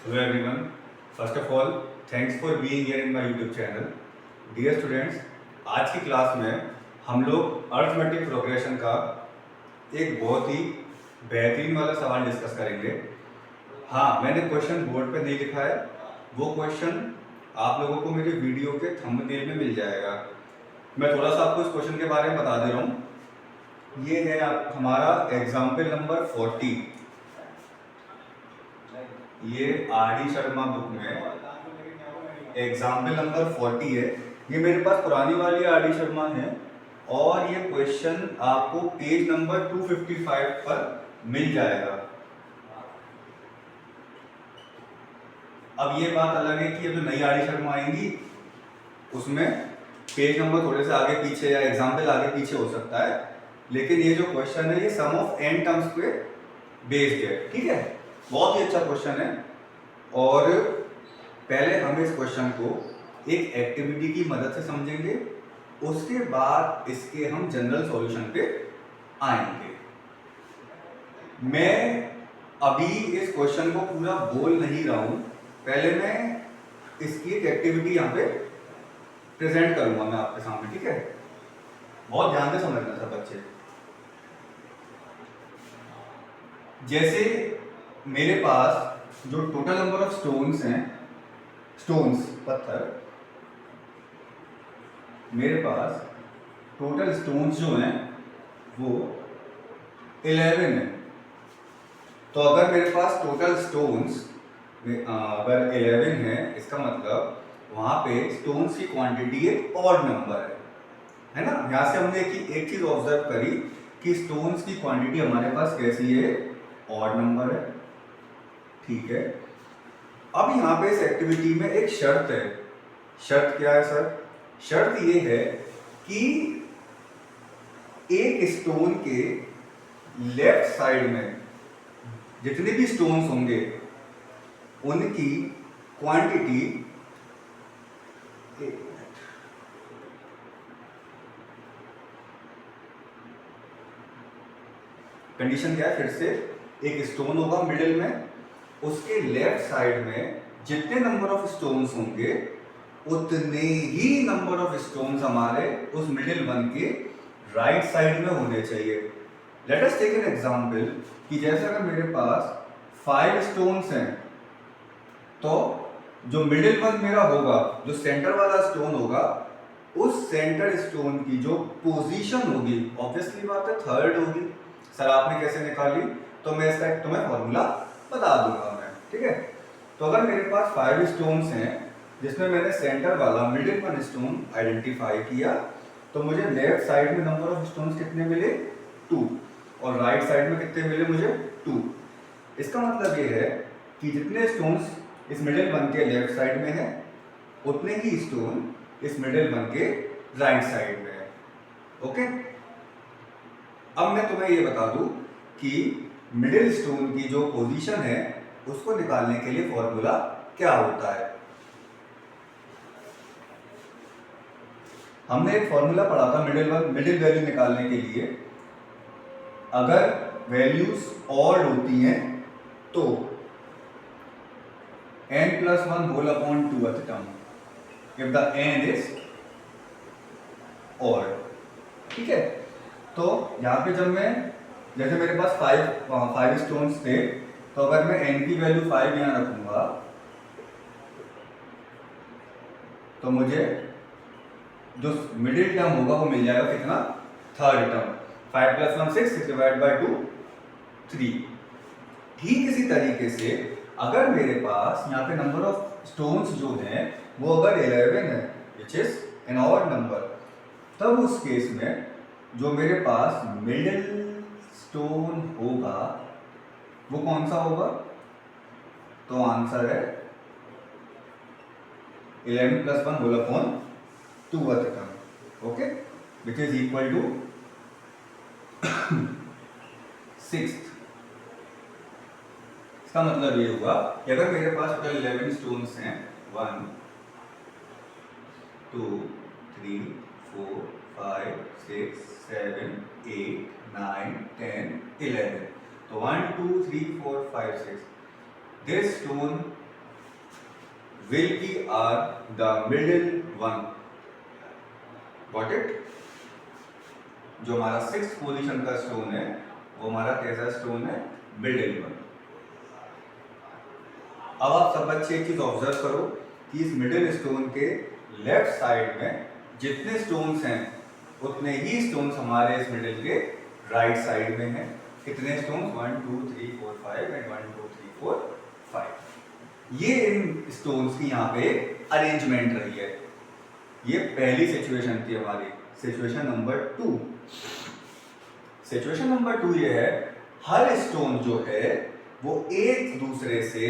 Hello everyone. First of all, thanks for being here in my YouTube channel. Dear students, आज की class में हम लोग arithmetic progression का एक बहुत ही बेहतरीन वाला सवाल डिस्कस करेंगे। हाँ, मैंने क्वेश्चन बोर्ड पे नहीं लिखा है, वो क्वेश्चन आप लोगों को मेरे वीडियो के थंबनेल में मिल जाएगा। मैं थोड़ा सा आपको इस क्वेश्चन के बारे में बता दे रहा हूँ। ये है हमारा एग्जाम्पल नंबर 40। ये आर.डी. शर्मा बुक में एग्जाम्पल नंबर 40 है। ये मेरे पास पुरानी वाली आर.डी. शर्मा है और ये क्वेश्चन आपको पेज नंबर 255 पर मिल जाएगा। अब ये बात अलग है कि अब जो नई आर.डी. शर्मा आएंगी उसमें पेज नंबर थोड़े से आगे पीछे या एग्जाम्पल आगे पीछे हो सकता है, लेकिन ये जो क्वेश्चन है ये सम ऑफ n टर्म्स पे बेस्ड है। ठीक है, बहुत ही अच्छा क्वेश्चन है। और पहले हम इस क्वेश्चन को एक एक्टिविटी की मदद से समझेंगे, उसके बाद इसके हम जनरल सॉल्यूशन पे आएंगे। मैं अभी इस क्वेश्चन को पूरा बोल नहीं रहा हूं, पहले मैं इसकी एक एक्टिविटी यहाँ पे प्रेजेंट करूंगा मैं आपके सामने। ठीक है, बहुत ध्यान से समझना सब बच्चे। जैसे मेरे पास जो टोटल नंबर ऑफ स्टोन्स हैं, स्टोन्स पत्थर, मेरे पास टोटल स्टोन्स जो हैं वो 11 है। तो अगर मेरे पास टोटल स्टोन्स अगर 11 है, इसका मतलब वहां पे स्टोन्स की क्वांटिटी एक ऑड नंबर है ना। यहां से हमने एक चीज ऑब्जर्व करी कि स्टोन्स की क्वांटिटी हमारे पास कैसी है, ऑड नंबर है। ठीक है, अब यहाँ पे इस एक्टिविटी में एक शर्त है। शर्त क्या है सर? शर्त ये है कि एक स्टोन के लेफ्ट साइड में जितने भी स्टोन्स होंगे उनकी क्वांटिटी, कंडीशन क्या है फिर से, एक स्टोन होगा मिडिल में, उसके लेफ्ट साइड में जितने नंबर ऑफ स्टोन्स होंगे उतने ही नंबर ऑफ स्टोन्स हमारे उस मिडिल वन के राइट साइड में होने चाहिए। Let us take an example कि जैसे अगर मेरे पास 5 स्टोन्स हैं, तो जो मिडिल वन मेरा होगा, जो सेंटर वाला स्टोन होगा, उस सेंटर स्टोन की जो पोजीशन होगी, ऑब्वियसली बात है थर्ड होगी। सर आपने कैसे निकाली? तो मैं इसका एक तुम्हें फॉर्मूला बता दूंगा मैं। ठीक है, तो अगर मेरे पास 5 स्टोन्स हैं जिसमें मैंने सेंटर वाला मिडिल वन स्टोन आइडेंटिफाई किया, तो मुझे लेफ्ट साइड में नंबर ऑफ स्टोन्स कितने मिले? 2, और राइट साइड में कितने मिले मुझे? 2। इसका मतलब ये है कि जितने स्टोन्स इस मिडिल वन के लेफ्ट साइड में है उतने ही स्टोन इस मिडिल वन के राइट साइड में है। ओके, अब मैं तुम्हें ये बता दूं कि मिडिल स्टोन की जो पोजीशन है उसको निकालने के लिए फॉर्मूला क्या होता है। हमने एक फॉर्मूला पढ़ा था मिडिल वैल्यू निकालने के लिए। अगर वैल्यूज ऑड होती हैं तो n+1 whole upon 2th term, if the n is odd. ठीक है, तो यहाँ पे जब मैं, जैसे मेरे पास 5 स्टोन्स थे, तो अगर मैं n की वैल्यू 5 यहाँ रखूंगा तो मुझे जो मिडिल टर्म होगा वो मिल जाएगा कितना? Third term. 5+1 6, 6 divide by 2 3। ठीक इसी तरीके से अगर मेरे पास यहाँ पे नंबर ऑफ स्टोन्स जो हैं वो अगर 11 है, which is an odd number, तब उस केस में जो मेरे पास मिडिल स्टोन होगा वो कौन सा होगा? तो आंसर है 11+1 whole upon 2th term. Okay, which is equal to 6। इसका मतलब ये हुआ कि अगर मेरे पास टोटल 11 स्टोन्स हैं, 1 2 3 4 5 6 7 8 9 10 11, तो 1 2 3 4 5 6, this stone will be are the middle one. Got it? जो हमारा 6th पोजीशन का स्टोन है वो हमारा कैसा स्टोन है? Middle one. अब आप सब बच्चे एक चीज ऑब्जर्व करो कि इस मिडिल स्टोन के लेफ्ट साइड में जितने स्टोन्स हैं उतने ही स्टोन्स हमारे इस मिडिल के राइट साइड में हैं। कितने स्टोन्स? 1 2 3 4 5 एंड 1 2 3 4 5। ये इन स्टोन्स की यहाँ पे अरेंजमेंट रही है। ये पहली सिचुएशन थी हमारी। Situation number 2। सिचुएशन नंबर 2 ये है, हर स्टोन जो है वो एक दूसरे से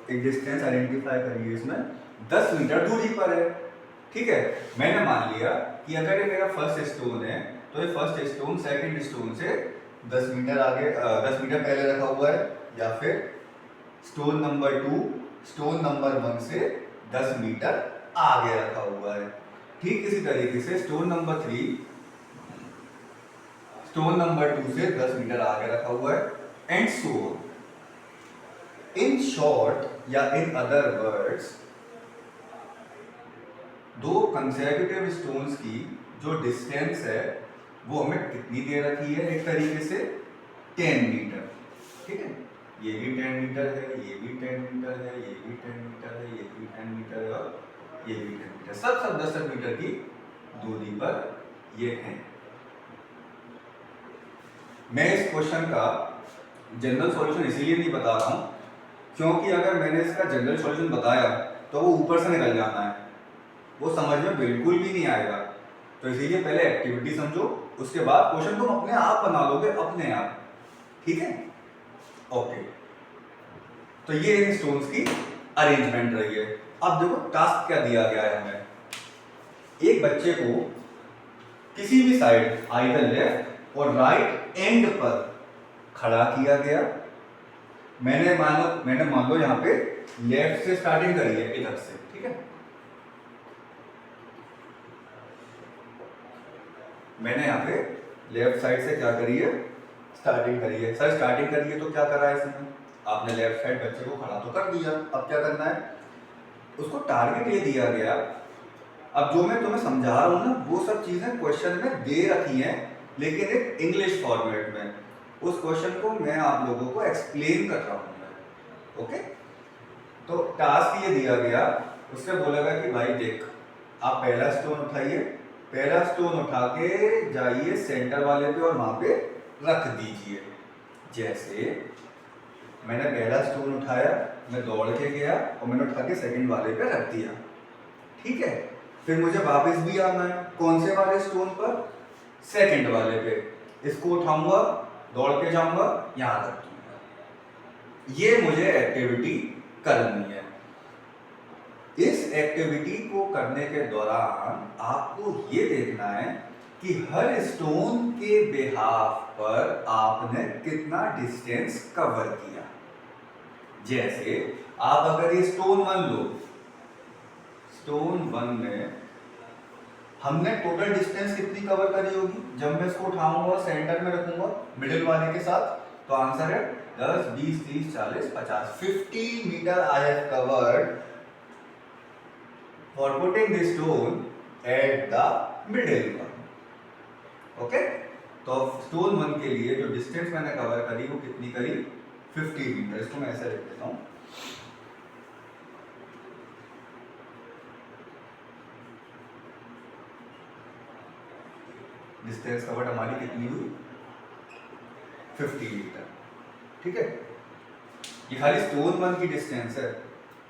एक डिस्टेंस आइडेंटिफाई करिए, इसमें 10 मीटर दूरी पर है। ठीक है, मैंने मान लिया कि अगर ये मेरा फर्स्ट स्टोन है तो ये फर्स्ट स्टोन सेकंड स्टोन से 10 मीटर आगे 10 मीटर पहले रखा हुआ है, या फिर स्टोन नंबर 2 स्टोन नंबर 1 से 10 मीटर आगे रखा हुआ है। ठीक इसी तरीके से स्टोन नंबर 3 स्टोन नंबर 2 से 10 मीटर आगे रखा हुआ है, एंड सो इन शॉर्ट या इन अदर वर्ड्स, दो कंसेक्यूटिव स्टोन्स की जो डिस्टेंस है वो हमें कितनी दे रखी है? एक तरीके से 10 मीटर। ठीक है, ये भी 10 मीटर है, ये भी 10 मीटर है, ये भी 10 मीटर है, ये भी 10 मीटर है और ये भी 10 मीटर, सब 10 मीटर की दूरी पर ये हैं। मैं इस क्वेश्चन का जनरल सॉल्यूशन इसीलिए नहीं बता रहा हूँ क्योंकि अगर मैंने इसका जनरल सॉल्यूशन बताया तो वो ऊपर से निकल जाना है, वो समझ में बिल्कुल भी नहीं आएगा। तो इसीलिए पहले एक्टिविटी समझो, उसके बाद क्वेश्चन तुम अपने आप बना लोगे, अपने आप। ठीक है, ओके। तो ये इन स्टोन्स की अरेंजमेंट रही है। अब देखो टास्क क्या दिया गया है हमें। एक बच्चे को किसी भी साइड आइदर लेफ्ट और राइट एंड पर खड़ा किया गया। मैंने मान लो यहाँ पे लेफ्ट से स्टार्टिंग करी है, इधर से। ठीक है, मैंने यहाँ पे लेफ्ट साइड से क्या करी है? स्टार्टिंग करी है। सर स्टार्टिंग करी है तो क्या करा है इसमें? आपने लेफ्ट साइड बच्चे को खड़ा तो कर दिया, अब क्या करना है? उसको टारगेट ये दिया गया। अब जो मैं तुम्हें समझा रहा हूँ ना, वो सब चीजें क्वेश्चन में दे रखी हैं, लेकिन एक इंग्लिश फॉर्मेट में। उस क्वेश्चन को मैं आप लोगों को एक्सप्लेन कर रहा हूँ। ओके, तो टास्क ये दिया गया, उससे बोलेगा कि भाई देख, आप पहला स्टोन उठाइए, पहला स्टोन उठा के जाइए सेंटर वाले पे और वहां पे रख दीजिए। जैसे मैंने पहला स्टोन उठाया, मैं दौड़ के गया और मैंने उठा के सेकंड वाले पे रख दिया। ठीक है, फिर मुझे वापस भी आना है, कौन से वाले स्टोन पर? सेकंड वाले पे। इसको उठाऊंगा, दौड़ के जाऊंगा, यहां रख दूंगा। ये मुझे एक्टिविटी करनी है। इस एक्टिविटी को करने के दौरान आपको ये देखना है कि हर स्टोन के बिहाफ पर आपने कितना डिस्टेंस कवर किया। जैसे आप अगर ये स्टोन 1 लो, स्टोन 1 में हमने टोटल डिस्टेंस कितनी कवर करी होगी? जब मैं इसको उठाऊंगा सेंटर में रखूंगा मिडिल वाले के साथ, तो आंसर है 10 20 30 40 50 50 metre I have covered for putting the stone at the middle one. Okay, तो स्टोन 1 के लिए जो डिस्टेंस मैंने कवर करी वो कितनी करी? 50 मीटर। इसको मैं ऐसे लिख देता हूं। डिस्टेंस कवर्ड हमारी कितनी हुई? 50 मीटर। ठीक है, ये खाली स्टोन 1 की डिस्टेंस है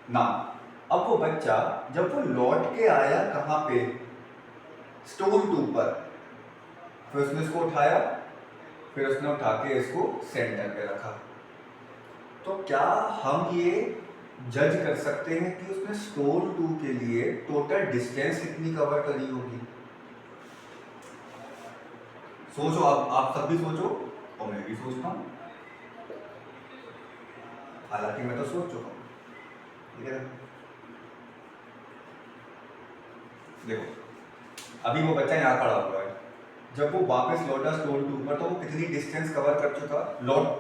ना। अब वो बच्चा जब वो लौट के आया कहां पे? स्टोन 2 पर। फिर उसने इसको उठाया, फिर उसने उठा के इसको सेंटर पे रखा। तो क्या हम ये जज कर सकते हैं कि उसने स्टोन 2 के लिए टोटल डिस्टेंस कितनी कवर करी होगी? सोचो, आप सब भी सोचो और मैं भी सोचता हूं। हालांकि मैं तो सोच चुका हूं। ठीक है, देखो अभी वो बच्चा यहाँ खड़ा हुआ है, जब वो वापस लौटा स्टोन 2 पर तो वो कितनी डिस्टेंस कवर कर चुका?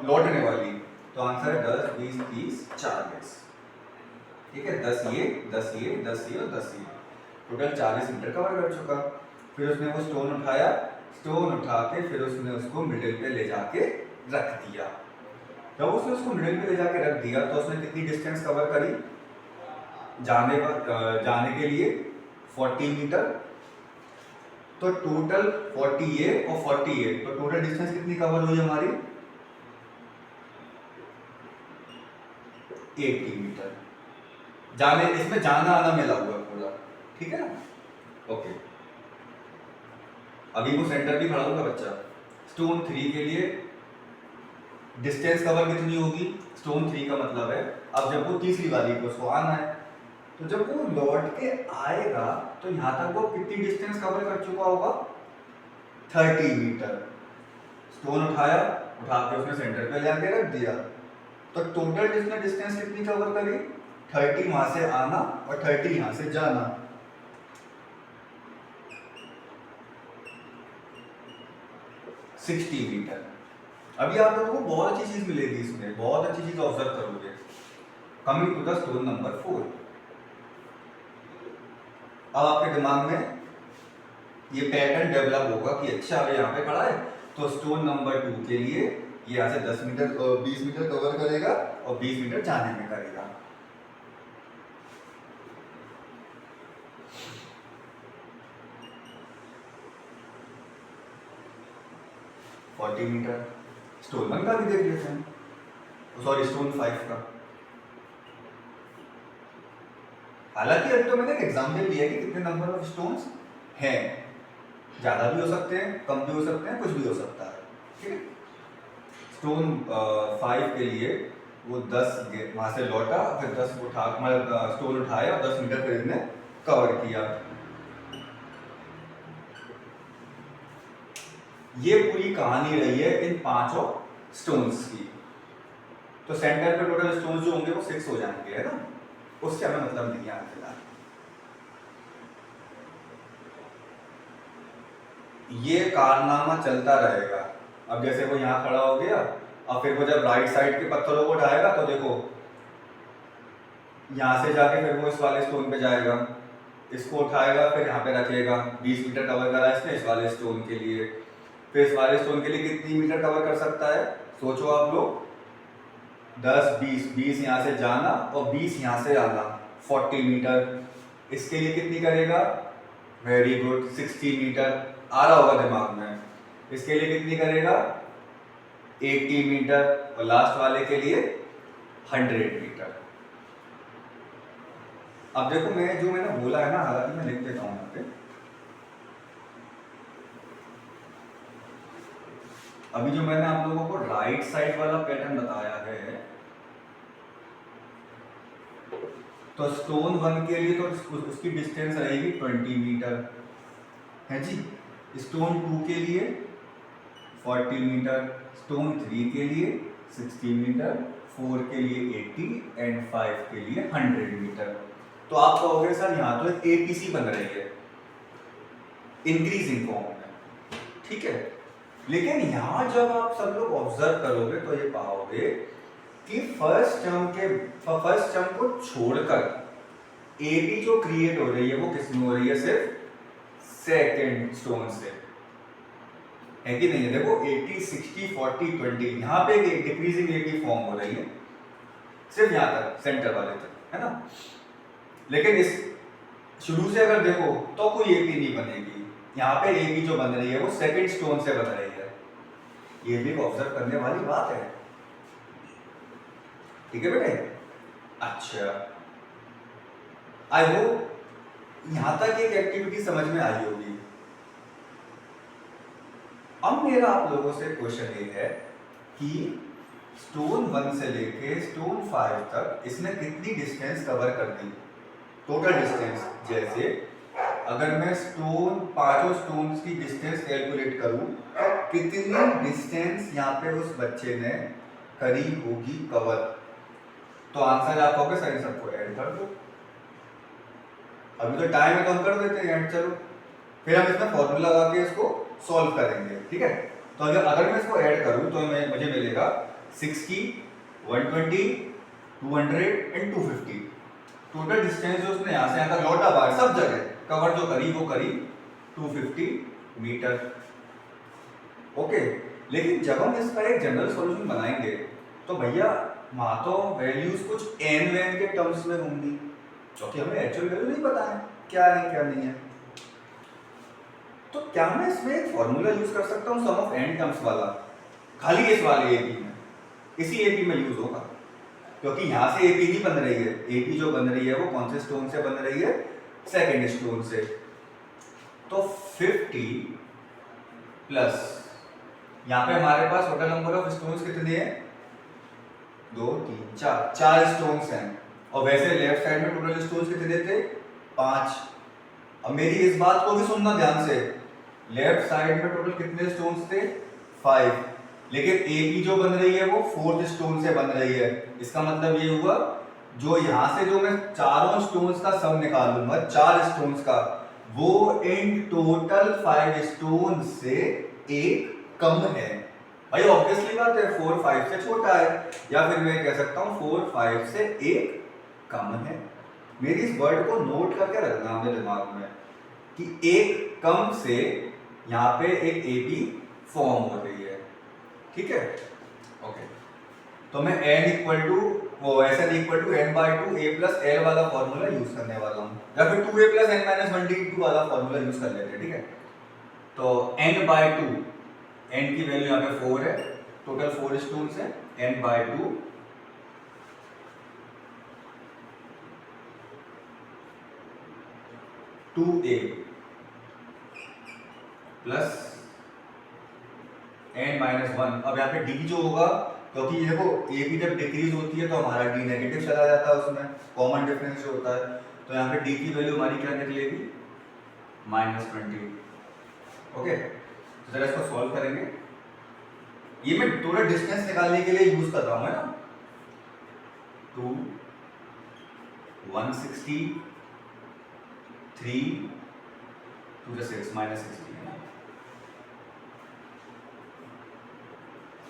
लौटने वाली। तो आंसर है 10 20 30 40। ठीक है, 10 ये 10 ये 10 ये और 10 ये, टोटल 40 मीटर कवर कर चुका। फिर उसने वो स्टोन उठाया, स्टोन उठा के फिर उसने उसको मिडिल पे ले जाके रख दिया। जब उसने उसको मिडिल पे ले जाके रख दिया तो उसने कितनी डिस्टेंस कवर करी? जाने के लिए 40 मीटर, तो टोटल 48 और 48, तो टोटल डिस्टेंस कितनी कवर हुई हमारी? 80 मीटर। जाने, इसमें जाना आना मिला हुआ है पूरा, ठीक है ना? ओके, अभी वो सेंटर भी खड़ा होगा बच्चा। स्टोन 3 के लिए डिस्टेंस कवर कितनी होगी? स्टोन 3 का मतलब है अब जब वो तीसरी वाली को उसको आना है, तो जब वो लौट के आएगा तो यहां तक वो कितनी डिस्टेंस कवर कर चुका होगा? 30 मीटर। स्टोन उठाया, उठा के उसने सेंटर पे ले आके रख दिया, तो टोटल इसने डिस्टेंस कितनी कवर करी? 30 वहां से आना और 30 यहां से जाना। Sixty metre. अभी आप लोगों को बहुत अच्छी चीज मिलेगी इसमें, बहुत अच्छी चीज ऑब्जर्व करोगे। Coming to the stone number 4, अब आपके दिमाग में ये पैटर्न डेवलप होगा कि अच्छा अगर यहाँ पे खड़ा है तो स्टोन नंबर 2 के लिए ये यहाँ से 10 मीटर 20 मीटर कवर करेगा और 20 मीटर जाने में करेगा। Forty metre. स्टोन 1 का भी देख लेते हैं, सॉरी स्टोन 5 का। हालांकि अभी तो मैंने एक एग्जाम्पल दिया कि कितने नंबर ऑफ स्टोन्स हैं, ज़्यादा भी हो सकते हैं, कम भी हो सकते हैं, कुछ भी हो सकता है, ठीक है। स्टोन 5 के लिए वो 10 वहाँ से लौटा, फिर 10 उठा मतलब स्टोन उठाया और 10 मीटर फिर इसने कवर किया। ये पूरी कहानी रही है इन 5 स्टोन्स की। तो सेंटर पे टोटल स्टोन्स जो होंगे वो 6 हो जाएंगे, है ना? उससे हमें मतलब नहीं है फिलहाल। ये कारनामा चलता रहेगा। अब जैसे वो यहाँ खड़ा हो गया, अब फिर वो जब राइट साइड के पत्थरों को उठाएगा तो देखो यहाँ से जाके फिर वो इस वाले स्टोन पे जाएगा, इसको उठाएगा फिर यहाँ पे रखेगा। 20 मीटर कवर करा इसने इस वाले स्टोन के लिए, फिर इस वाले स्टोन के लिए कितनी मीटर कवर कर सकता है? सोचो आप लोग, 10 20 20 यहाँ से जाना और 20 यहाँ से आना, 40 मीटर। इसके लिए कितनी करेगा? Very good, 60 metre. आ रहा होगा दिमाग में। इसके लिए कितनी करेगा? 80 मीटर। और लास्ट वाले के लिए 100 मीटर। अब देखो मैंने बोला है ना, हालांकि मैं लिख देता हूं यहाँ पे। अभी जो मैंने आप लोगों को राइट साइड वाला पैटर्न बताया है, तो स्टोन 1 के लिए तो उसकी डिस्टेंस रहेगी 20 मीटर, है जी। स्टोन 2 के लिए 40 मीटर, स्टोन 3 के लिए 60 मीटर, 4 के लिए 80 एंड 5 के लिए 100 मीटर। तो आप कहोगे सर यहाँ तो एक एपीसी बन रही है इंक्रीजिंग फॉर्म में, ठीक है। लेकिन यहाँ जब आप सब लोग ऑब्जर्व करोगे तो ये पाओगे कि फर्स्ट टर्म को छोड़कर एबी जो क्रिएट हो रही है वो किसमें हो रही है? सिर्फ सेकंड स्टोन से, है कि नहीं है? देखो 80 60 40 20 यहाँ पे एक डिक्रीजिंग एबी फॉर्म हो रही है सिर्फ यहाँ तक, सेंटर वाले तक, है ना। लेकिन इस शुरू से अगर देखो तो कोई एबी नहीं बनेगी। यहाँ पे एबी जो बन रही है वो सेकंड स्टोन से बन रही है। ये भी ऑब्जर्व करने वाली बात है, ठीक है बेटे। अच्छा, आई होप यहां तक एक एक्टिविटी समझ में आई होगी। अब मेरा आप लोगों से क्वेश्चन ये है कि स्टोन 1 से लेके स्टोन 5 तक इसने कितनी डिस्टेंस कवर कर दी? Total distance. जैसे अगर मैं पांचों स्टोन्स की डिस्टेंस कैलकुलेट करूं तो कितनी डिस्टेंस यहाँ पे उस बच्चे ने करी होगी कवर? तो आंसर आप कहोगे सर सबको ऐड कर दो। अभी तो टाइम है तो हम कर देते हैं ऐड, चलो। फिर हम इसमें फॉर्मूला लगा के इसको सॉल्व करेंगे, ठीक है। तो अगर मैं इसको ऐड करूं तो मुझे मिलेगा 60 120 200 एंड 250। टोटल डिस्टेंस जो उसने यहाँ से यहाँ तक लौटा बाहर सब जगह कवर जो करी वो करी 250 मीटर। ओके, लेकिन जब हम इसका एक जनरल सॉल्यूशन बनाएंगे तो भैया वहाँ तो वैल्यूज कुछ एन वैन के टर्म्स में होंगी, क्योंकि हमें एक्चुअल वैल्यू नहीं पता है क्या है क्या नहीं है। तो क्या मैं इसमें एक फॉर्मूला यूज कर सकता हूँ सम ऑफ एन टर्म्स वाला, खाली इस वाले एपी में, इसी एपी में यूज होगा, क्योंकि यहाँ से एपी नहीं बन रही है। एपी जो बन रही है वो कौन से स्टोन से बन रही है? सेकेंड स्टोन से। तो 50 प्लस यहाँ पे हमारे पास टोटल नंबर ऑफ स्टोन्स कितने हैं? 2 3 4 4 स्टोन्स हैं, और वैसे लेफ्ट साइड में टोटल स्टोन्स कितने थे? 5। अब मेरी इस बात को भी सुनना ध्यान से, लेफ्ट साइड में टोटल कितने स्टोन्स थे? 5, लेकिन एपी जो बन रही है वो 4th स्टोन से बन रही है। इसका मतलब ये हुआ जो यहाँ से जो मैं चारों स्टोन्स का सम निकाल लूंगा, 4 स्टोन्स का, वो इन टोटल 5 स्टोन से एक कम है। भाई ऑब्वियसली बात है, 4 5 से छोटा है, या फिर मैं कह सकता हूँ 4 5 से एक कम है। मेरी इस वर्ड को नोट करके रखना अपने दिमाग में कि एक कम से यहाँ पे एक एपी फॉर्म हो रही है, ठीक है? ओके, तो मैं n इक्वल टू वो Sn equal to n by 2 a plus l वाला फॉर्मूला यूज करने वाला हूँ, या फिर 2a plus n minus 1d2 वाला फॉर्मूला यूज कर लेते हैं, ठीक है? तो n बाई 2, n की वैल्यू यहाँ पे 4 है, टोटल 4 स्टोन्स है, n by 2 2a plus n minus 1। अब यहाँ पे d जो होगा, क्योंकि देखो a भी जब डिक्रीज होती है तो हमारा d नेगेटिव चला जाता है, उसमें कॉमन डिफरेंस जो होता है, तो यहाँ पे d की वैल्यू हमारी क्या निकलेगी? -20। ओके, तो जरा इसको सॉल्व करेंगे। ये मैं टोटल डिस्टेंस निकालने के लिए यूज कर रहा हूँ, है ना? 2 160 3 2 6 -60।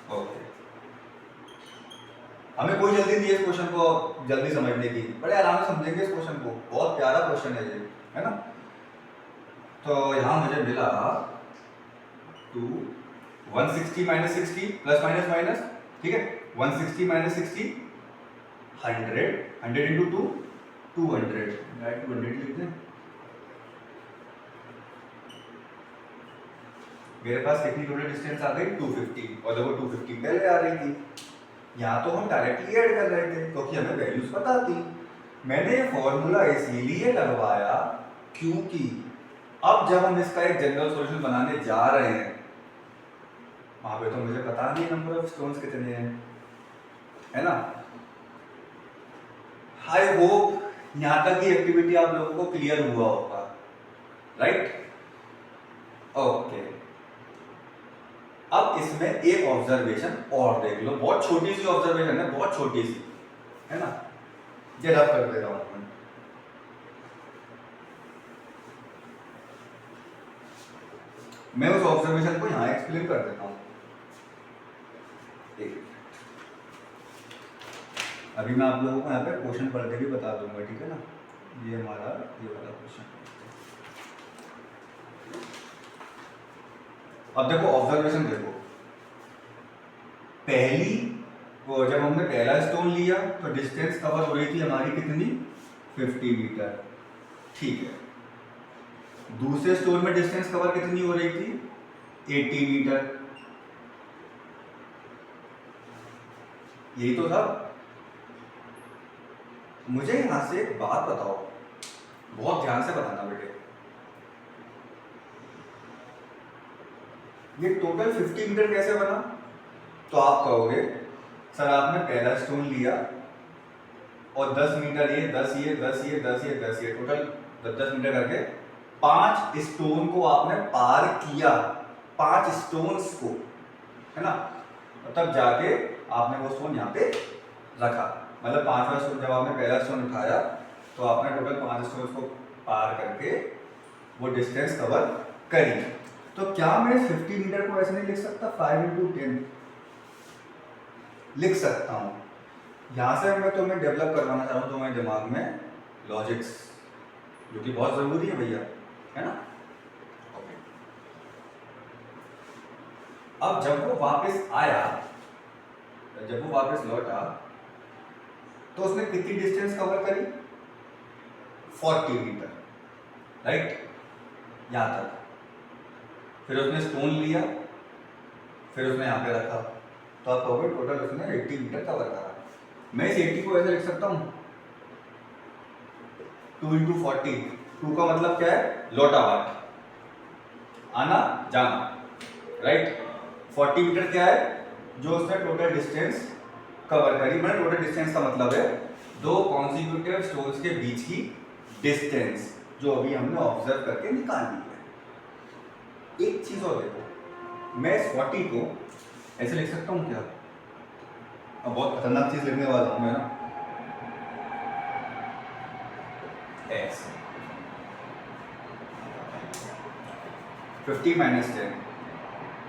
ओके, हमें कोई जल्दी नहीं है इस क्वेश्चन को जल्दी समझने की, बड़े आराम से समझेंगे इस क्वेश्चन को, बहुत प्यारा क्वेश्चन है ये, है ना? तो यहाँ मुझे मिला 2 160 माइनस 60 प्लस माइनस माइनस, ठीक है? 160 माइनस 60 100, 100 इंटू 2 200, राइट? 200 लिखते हैं। मेरे पास कितनी टोटल डिस्टेंस आ गई? 250, और देखो 250 पहले आ रही थी। यहाँ तो हम डायरेक्टली ऐड कर रहे थे क्योंकि हमें वैल्यूज पता थी। मैंने ये फॉर्मूला इसीलिए लगवाया क्योंकि अब जब हम इसका एक जनरल सॉल्यूशन बनाने जा रहे हैं, वहां पे तो मुझे पता नहीं नंबर ऑफ स्टोन्स कितने हैं, है ना? आई होप यहाँ तक की एक्टिविटी आप लोगों को क्लियर हुआ होगा, राइट? ओके, अब इसमें एक ऑब्जर्वेशन और देख लो, बहुत छोटी सी ऑब्जर्वेशन है, बहुत छोटी सी, है ना? ये रब कर दे रहा हूं मैं उस ऑब्जर्वेशन को यहां एक्सप्लेन कर देता हूं। अभी मैं आप लोगों को यहाँ पे क्वेश्चन पढ़ के भी बता दूंगा, ठीक है ना? ये हमारा ये वाला क्वेश्चन। अब देखो ऑब्जर्वेशन देखो, पहली वो जब हमने पहला स्टोन लिया तो डिस्टेंस कवर हो रही थी हमारी कितनी? 50 मीटर, ठीक है। दूसरे स्टोन में डिस्टेंस कवर कितनी हो रही थी? 80 मीटर, यही तो था। मुझे यहां से एक बात बताओ, बहुत ध्यान से बताना बेटे, ये टोटल 50 मीटर कैसे बना? तो आप कहोगे सर आपने पहला स्टोन लिया और 10 मीटर ये 10 ये 10 ये 10 ये 10 ये टोटल 10 मीटर करके 5 स्टोन को आपने पार किया, 5 स्टोन्स को, है ना? तब जाके आपने वो स्टोन यहाँ पे रखा, मतलब 5वां स्टोन जब आपने पहला स्टोन उठाया तो आपने टोटल 5 स्टोन्स को पार करके वो डिस्टेंस कवर करी। तो क्या मैं 50 मीटर को ऐसे नहीं लिख सकता? 5 इंटू 10 लिख सकता हूँ। यहाँ से मैं तुम्हें डेवलप करवाना चाहूँ तुम्हारे दिमाग में लॉजिक्स, जो कि बहुत ज़रूरी है भैया, है ना। ओके, अब जब वो वापस आया, जब वो वापस लौटा तो उसने कितनी डिस्टेंस कवर करी? 40 मीटर, राइट, यहाँ तक। फिर उसने स्टोन लिया, फिर उसने यहाँ पे रखा, तो आप कहोगे टोटल उसने 80 मीटर कवर करा। मैं इस 80 को ऐसे लिख सकता हूँ 2 इंटू 40, 2 का मतलब क्या है? लौटा बाट, आना जाना, राइट। 40 मीटर क्या है? जो उसने टोटल डिस्टेंस कवर करी। मैंने टोटल डिस्टेंस का मतलब है दो कॉन्सिक्यूटिव स्टोन्स के बीच की डिस्टेंस, जो अभी हमने ऑब्जर्व करके निकाल ली है। एक चीज और देखो, मैं इस 40 को ऐसे लिख सकता हूँ क्या? अब बहुत खतरनाक चीज लिखने वाला हूं मैं ना, x 50 माइनस 10।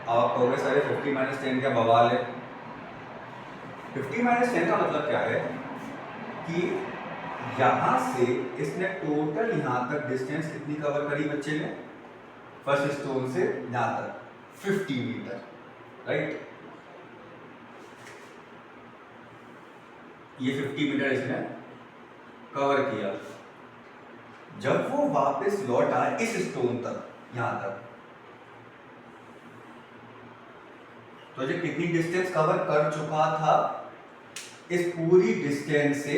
आप कहोगे सारे 50 माइनस 10 क्या बवाल है? 50 माइनस 10 का मतलब क्या है कि यहां से इसने टोटल यहां तक डिस्टेंस कितनी कवर करी बच्चे ने? फर्स्ट स्टोन से यहां तक 50 मीटर, राइट। ये 50 मीटर इसने कवर किया। जब वो वापस लौटा इस स्टोन तक, यहां तक, तो ये कितनी डिस्टेंस कवर कर चुका था? इस पूरी डिस्टेंस से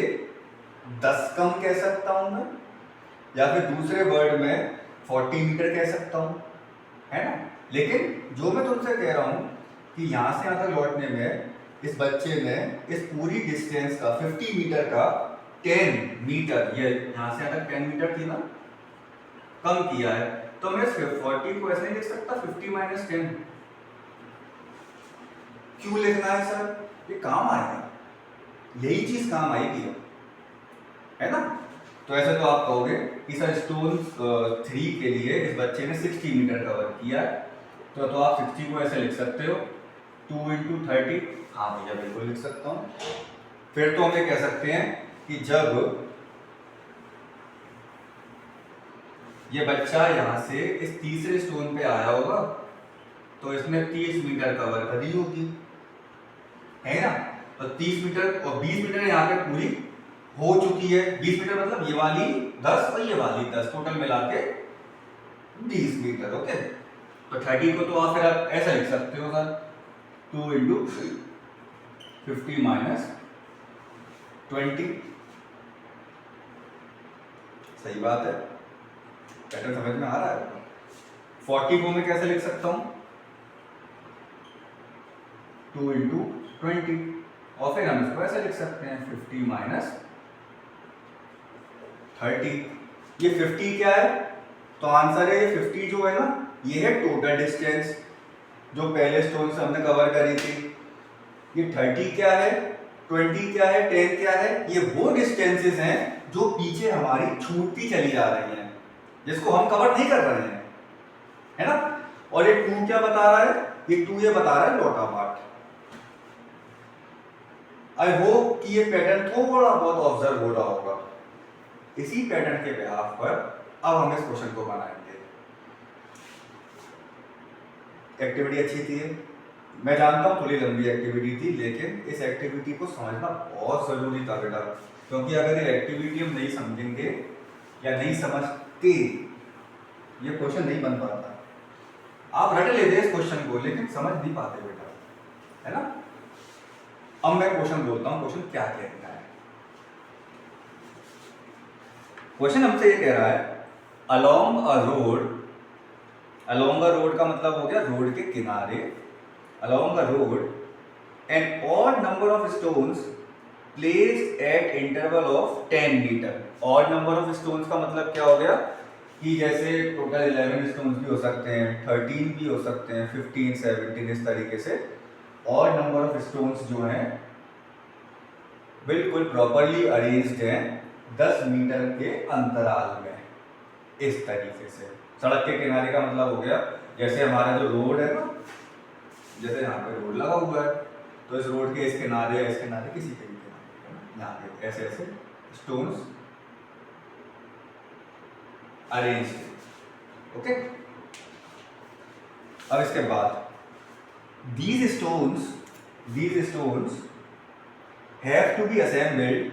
10 कम कह सकता हूं मैं, या फिर दूसरे वर्ड में 40 मीटर कह सकता हूं, है ना। लेकिन जो मैं तुमसे कह रहा हूं कि यहां से यहां तक लौटने में इस बच्चे ने इस पूरी डिस्टेंस का 50 मीटर का 10 मीटर, ये यहां से यहां तक 10 मीटर थी ना, कम किया है। तो मैं 40 को ऐसे नहीं लिख सकता 50 माइनस 10। क्यों लिखना है सर? ये काम आएगा, यही चीज काम आएगी, है ना। तो ऐसे तो आप कहोगे कि सर स्टोन 3 के लिए इस बच्चे ने 60 मीटर कवर किया है, तो आप 60 को ऐसे लिख सकते हो 2 इंटू 30। हाँ भैया बिल्कुल लिख सकता हूँ। फिर तो हम ये कह सकते हैं कि जब ये बच्चा यहां से इस तीसरे स्टोन पे आया होगा तो इसने 30 मीटर कवर करी होगी, है ना। तो 30 मीटर और 20 मीटर यहाँ पे पूरी हो चुकी है। 20 मीटर मतलब ये वाली 10 और ये वाली 10, टोटल मिला के 20 मीटर, ओके। तो 30 को तो आप फिर आप ऐसा लिख सकते हो सर 2 इंटू 50 माइनस 20। सही बात है, पैटर्न समझ में आ रहा है। 40 को मैं कैसे लिख सकता हूं 2 इंटू 20, और फिर हम इसको ऐसे लिख सकते हैं 50 माइनस 30। ये 50 क्या है? तो आंसर है ये 50 जो है ना, ये है टोटल डिस्टेंस जो पहले स्टोन से हमने कवर करी थी। ये 30 क्या है, 20 क्या है, 10 क्या है? ये वो डिस्टेंसेस हैं जो पीछे हमारी छूटती चली जा रही हैं, जिसको हम कवर नहीं कर रहे हैं, है ना। और ये 2 क्या बता रहा है? ये 2 ये बता रहा है लौटा पार्ट। आई होप कि ये पैटर्न थोड़ा बहुत ऑब्जर्व हो रहा होगा। इसी पैटर्न के बिहाफ पर अब हम इस क्वेश्चन को बनाएंगे। एक्टिविटी अच्छी थी, मैं जानता हूँ थोड़ी लंबी एक्टिविटी थी, लेकिन इस एक्टिविटी को समझना बहुत जरूरी था बेटा, क्योंकि अगर ये एक्टिविटी हम नहीं समझेंगे या नहीं समझते, ये क्वेश्चन नहीं बन पाता। आप रट लेते इस क्वेश्चन को लेकिन समझ नहीं पाते बेटा, है ना। अब मैं क्वेश्चन बोलता हूँ, क्वेश्चन क्या कहता है। क्वेश्चन हमसे ये कह रहा है along a road, along a road का मतलब हो गया रोड के किनारे, along a road an odd number of stones placed at interval of 10 metre. Odd number of stones का मतलब क्या हो गया कि जैसे टोटल 11 स्टोन्स भी हो सकते हैं, 13 भी हो सकते हैं, 15, 17, इस तरीके से ऑड नंबर ऑफ स्टोन्स जो हैं बिल्कुल प्रॉपरली अरेंज्ड हैं 10 मीटर के अंतराल में, इस तरीके से। सड़क के किनारे का मतलब हो गया जैसे हमारा जो रोड है ना, जैसे यहाँ पे रोड लगा हुआ है तो इस रोड के इस किनारे किसी के भी किनारे यहाँ पे ऐसे ऐसे स्टोन्स अरेंज्ड। ओके, अब इसके बाद these stones have to be assembled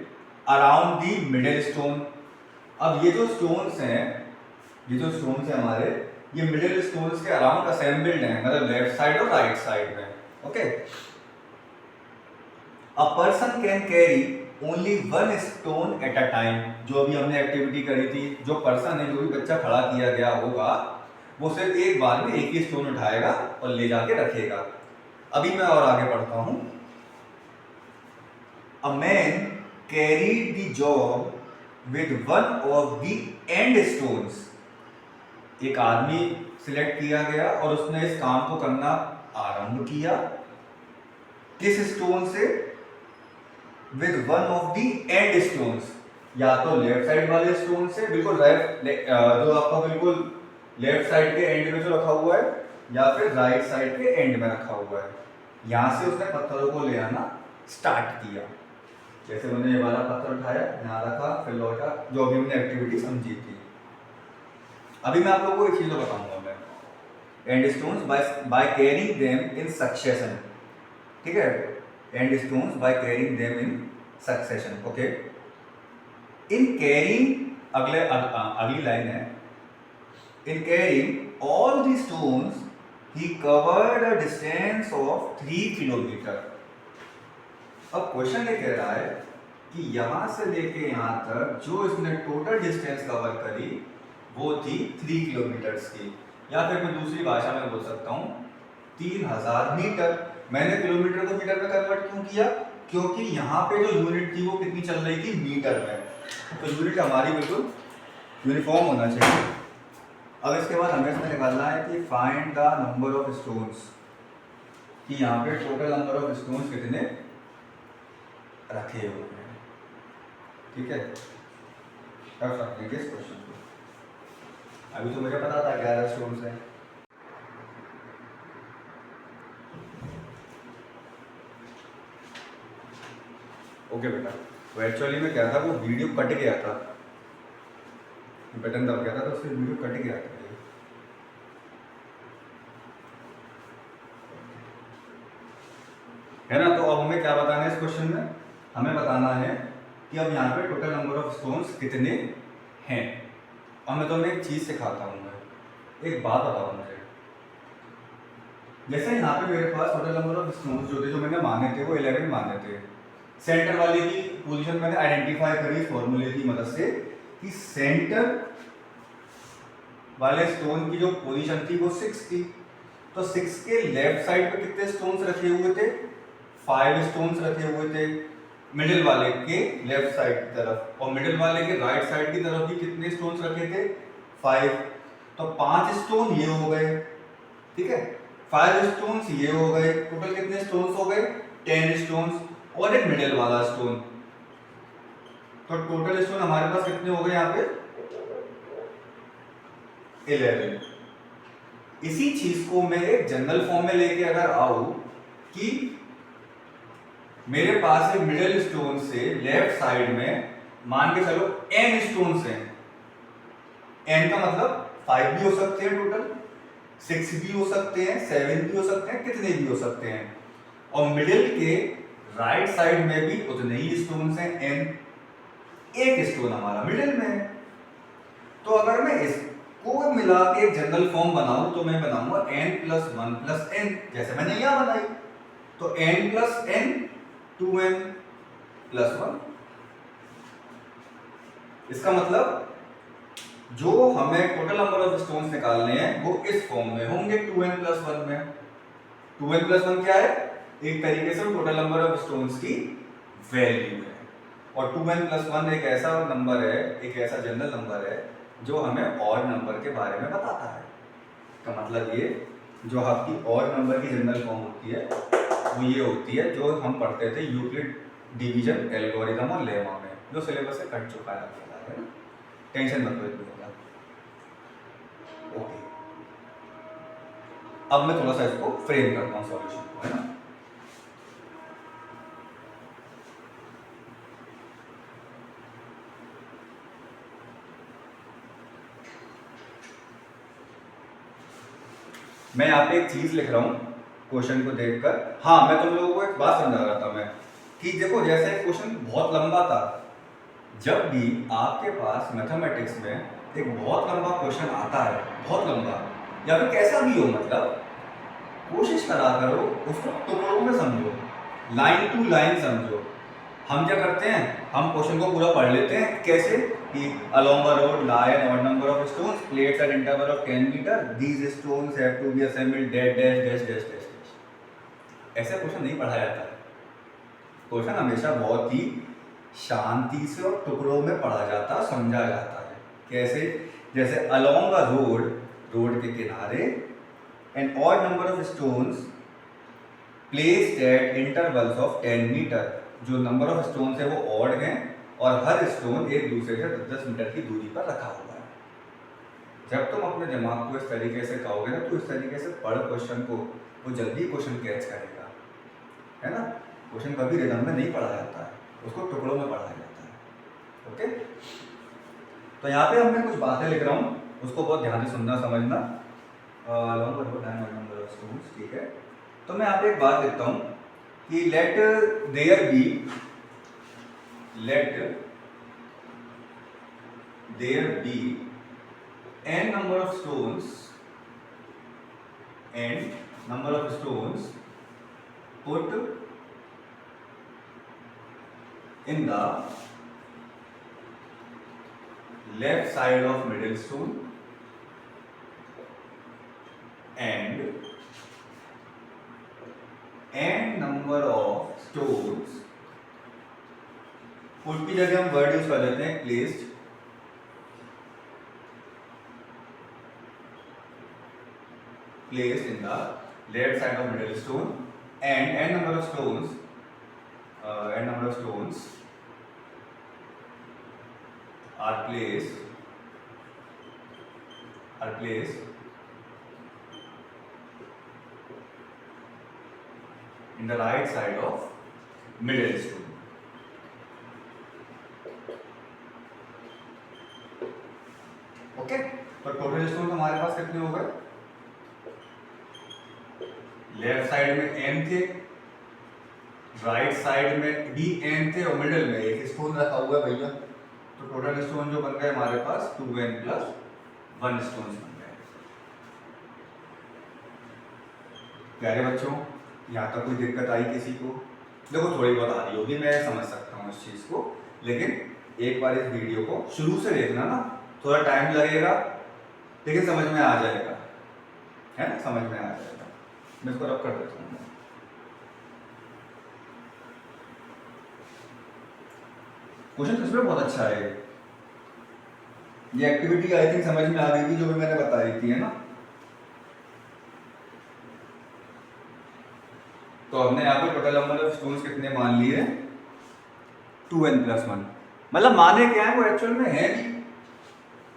around the middle stone। अब ये जो स्टोन्स हैं, हमारे, ये मिडिल स्टोन्स के अराउंड असेंबल्ड हैं, मतलब लेफ्ट साइड और राइट साइड में। Okay, a person can carry only one stone at a time. जो अभी हमने एक्टिविटी करी थी, जो पर्सन है, जो भी बच्चा खड़ा किया गया होगा, वो सिर्फ एक बार में एक ही स्टोन उठाएगा और ले जाके रखेगा। अभी मैं और आगे पढ़ता हूं। A man carried the job with one of the end stones. एक आदमी सिलेक्ट किया गया और उसने इस काम को करना आरंभ किया। किस स्टोन से? With one of the end stones, या तो लेफ्ट साइड वाले स्टोन से, बिल्कुल जो आपका बिल्कुल लेफ्ट साइड के एंड में जो रखा हुआ है, या फिर राइट साइड के एंड में रखा हुआ है। यहां से उसने पत्थरों को ले आना स्टार्ट किया। जैसे मैंने ये वाला पत्थर उठाया, यहाँ रखा, फिर लौटा, जो अभी हमने एक्टिविटी समझी थी। अभी मैं आप लोगों को एक चीज बताऊंगा मैं, and stones by carrying them in succession. ठीक है, and stones by carrying them in succession. Okay, in carrying, अगली लाइन है, in carrying all the stones he covered a distance of 3 kilometre. अब क्वेश्चन ये कह रहा है कि यहां से लेके यहां तक जो इसने टोटल डिस्टेंस कवर करी वो थी 3 किलोमीटर्स की, या फिर मैं दूसरी भाषा में बोल सकता हूं 3000 मीटर। मैंने किलोमीटर को मीटर में कन्वर्ट क्यों किया? क्योंकि यहाँ पे जो यूनिट थी वो कितनी चल रही थी? मीटर में। तो यूनिट हमारी बिल्कुल यूनिफॉर्म होना चाहिए। अब इसके बाद हमें इसमें निकालना है कि find the number of stones, कि यहाँ पे टोटल नंबर ऑफ स्टोन्स कितने रखे हुए हैं। ठीक है, कर सकते हैं किस क्वेश्चन को? अभी तो मुझे पता था 11 स्टोन्स हैं। ओके बेटा, वो एक्चुअली में क्या था, वो वीडियो कट गया था, बटन दब गया था तो उससे वीडियो कट गया था। है ना? तो अब हमें क्या बताना है इस क्वेश्चन में? हमें बताना है कि अब यहाँ पे टोटल नंबर ऑफ स्टोन्स कितने हैं। और मैं तुम्हें एक चीज सिखाता हूँ, मैं एक बात बताऊँ मुझे। जैसे यहाँ पे मेरे पास टोटल नंबर ऑफ स्टोन्स जो थे, जो मैंने माने थे, वो 11 माने थे। सेंटर वाले की पोजीशन मैंने आइडेंटिफाई करी फॉर्मूले की मदद से कि सेंटर वाले स्टोन की जो पोजीशन थी वो 6 थी। तो 6 के लेफ्ट साइड पे कितने स्टोन्स रखे हुए थे? 5 स्टोन्स रखे हुए थे मिडिल वाले के लेफ्ट साइड की तरफ, और मिडिल वाले के राइट साइड की तरफ भी कितने स्टोन्स रखे थे? 5। तो 5 स्टोन ये हो गए, ठीक है, 5 स्टोन्स ये हो गए, टोटल कितने स्टोन्स हो गए? 10 स्टोन्स, और एक मिडिल वाला स्टोन। तो टोटल स्टोन हमारे पास कितने हो गए यहाँ पे? 11। इसी चीज को मैं एक जनरल फॉर्म में लेके अगर आऊं कि मेरे पास एक मिडिल स्टोन से लेफ्ट साइड में मान के चलो n स्टोन्स हैं। n का मतलब 5 भी हो सकते हैं टोटल, 6 भी हो सकते हैं, 7 भी हो सकते हैं, कितने भी हो सकते हैं। और मिडिल के राइट साइड में भी उतने ही स्टोन्स हैं n, एक स्टोन हमारा मिडिल में है। तो अगर मैं इसको मिला के एक जनरल फॉर्म बनाऊं तो मैं बनाऊंगा n+1+n, जैसे मैंने यहां बनाई। तो n+n 2n+1। इसका मतलब जो हमें टोटल नंबर ऑफ स्टोन्स निकालने हैं वो इस फॉर्म में होंगे 2n+1 में। 2n+1 क्या है? एक तरीके से टोटल नंबर ऑफ स्टोन्स की वैल्यू है। और 2n+1 एक ऐसा नंबर है, एक ऐसा जनरल नंबर है जो हमें और नंबर के बारे में बताता है। का मतलब ये, जो आपकी और नंबर की जनरल फॉर्म होती है वो ये होती है जो हम पढ़ते थे यूक्लिड डिवीजन एल्गोरिथम और लेमा में, जो सिलेबस से कट चुका है आपका, टेंशन मत लो इतना। ओके, अब मैं थोड़ा सा इसको फ्रेम करता हूँ सॉल्यूशन को, है ना। मैं यहाँ पे एक चीज लिख रहा हूँ क्वेश्चन को देखकर। हाँ, मैं तुम लोगों को एक बात समझा रहा था मैं कि देखो जैसे क्वेश्चन बहुत लंबा था, जब भी आपके पास मैथमेटिक्स में एक बहुत लंबा क्वेश्चन आता है, बहुत लंबा या फिर कैसा भी हो, मतलब कोशिश करा करो उसको टुकड़ों में समझो, लाइन टू लाइन समझो। हम क्या करते हैं, हम क्वेश्चन को पूरा पढ़ लेते हैं, कैसे कि along a road lie an odd number of stones placed at interval of 10 meter, these stones have to be assembled dash dash dash dash dash dash। ऐसा क्वेश्चन नहीं पढ़ा जाता है, क्वेश्चन हमेशा बहुत ही शांति से और टुकड़ों में पढ़ा जाता, समझा जाता है। कैसे, जैसे along a road, रोड के किनारे, an odd number of stones placed at intervals of 10 meter, जो नंबर ऑफ स्टोन्स है वो ऑड हैं और हर स्टोन एक दूसरे से 10-10 मीटर की दूरी पर रखा हुआ है। जब तुम अपने दिमाग को इस तरीके से कहोगे ना, तो इस तरीके से पढ़ क्वेश्चन को, वो जल्दी क्वेश्चन कैच करेगा, है ना। क्वेश्चन कभी रिदम में नहीं पढ़ा जाता है, उसको टुकड़ों में पढ़ाया जाता है। ओके, तो यहाँ पे मैं कुछ बातें लिख रहा हूँ, उसको बहुत ध्यान से सुनना समझना। ठीक है, तो मैं यहाँ पे एक बात लिखता हूँ कि let there be n number of stones put in the left side of middle stone and n number of stones, put की जगह हम वर्ड यूज कर देते हैं placed, in the left side of middle stone and n number of stones are placed in the right side of middle stone। Okay, तो total stone हमारे पास कितने हो गए, लेफ्ट साइड में n थे, राइट साइड में भी n थे और मिडिल में एक स्टोन रखा हुआ है भैया, तो टोटल स्टोन जो बन गए हमारे पास 2n + 1 स्टोन बन गए। प्यारे बच्चों, यहाँ तक कोई दिक्कत आई किसी को? देखो थोड़ी बहुत आ रही होगी, मैं समझ सकता हूँ इस चीज़ को, लेकिन एक बार इस वीडियो को शुरू से देखना ना, थोड़ा टाइम लगेगा लेकिन समझ में आ जाएगा, है ना, समझ में आ जाएगा। मैं इसको रब कर देता हूँ। क्वेश्चन इसमें बहुत अच्छा है, ये एक्टिविटी आई थिंक समझ में आ गई थी जो भी मैंने बताई थी, है ना। तो हमने यहाँ पे टोटल नंबर ऑफ स्टोन्स कितने मान लिए, 2n + 1, मतलब माने क्या है वो एक्चुअल में है भी,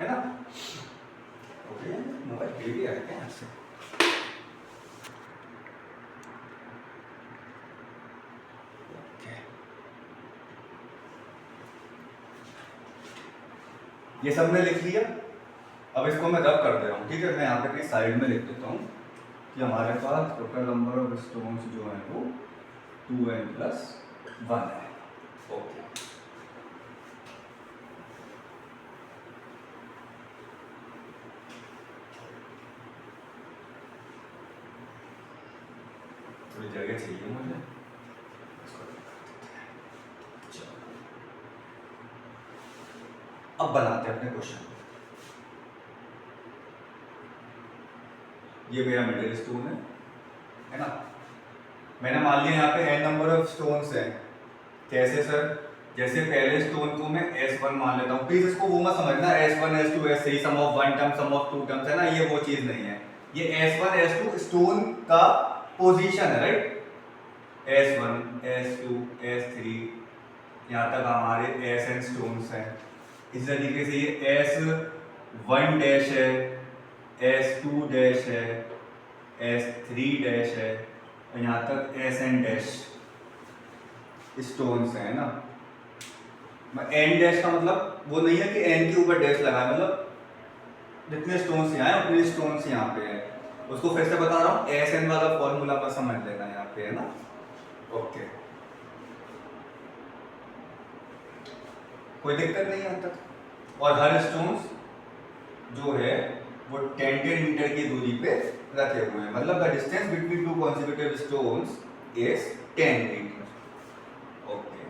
है ना। ओके, मोबाइल पे भी आया क्या से, ये सब मैं लिख लिया। अब इसको मैं रब कर दे रहा हूँ, ठीक है। मैं यहाँ पे कहीं साइड में लिख देता हूँ कि हमारे पास टोटल नंबर ऑफ स्टोन्स जो है वो 2n + 1 है। ओके, थोड़ी जगह चाहिए मुझे, अब बनाते हैं अपने क्वेश्चन। ये मेरा मिडिल स्टोन है ना। मैंने मान लिया यहाँ पे n नंबर ऑफ स्टोन्स हैं। कैसे सर? जैसे पहले स्टोन को मैं S1 मान लेता हूँ, प्लीज इसको वो मत समझना S1 S2 S3 sum of 1 term sum of 2 terms, है ना, ये वो चीज नहीं है। ये S1 S2 स्टोन का पोजीशन है, राइट। S1 S2 S3 यहाँ तक हमारे Sn स्टोन्स हैं। इस तरीके से ये S1 डैश है, S2 डैश है, S3 डैश है और यहाँ तक Sn डैश स्टोन्स है ना। n डैश का मतलब वो नहीं है कि n के ऊपर डैश लगा है, मतलब जितने स्टोन्स यहाँ हैं उतने स्टोन्स यहाँ पे हैं। उसको फिर से बता रहा हूँ, एस एन वाला फॉर्मूला पर समझ लेना यहाँ पे, है ना। ओके, कोई दिक्कत नहीं यहाँ तक। और हर स्टोन्स जो है वो 10 मीटर की दूरी पे रखे हुए हैं, मतलब the distance between two consecutive stones is 10 metre. Okay,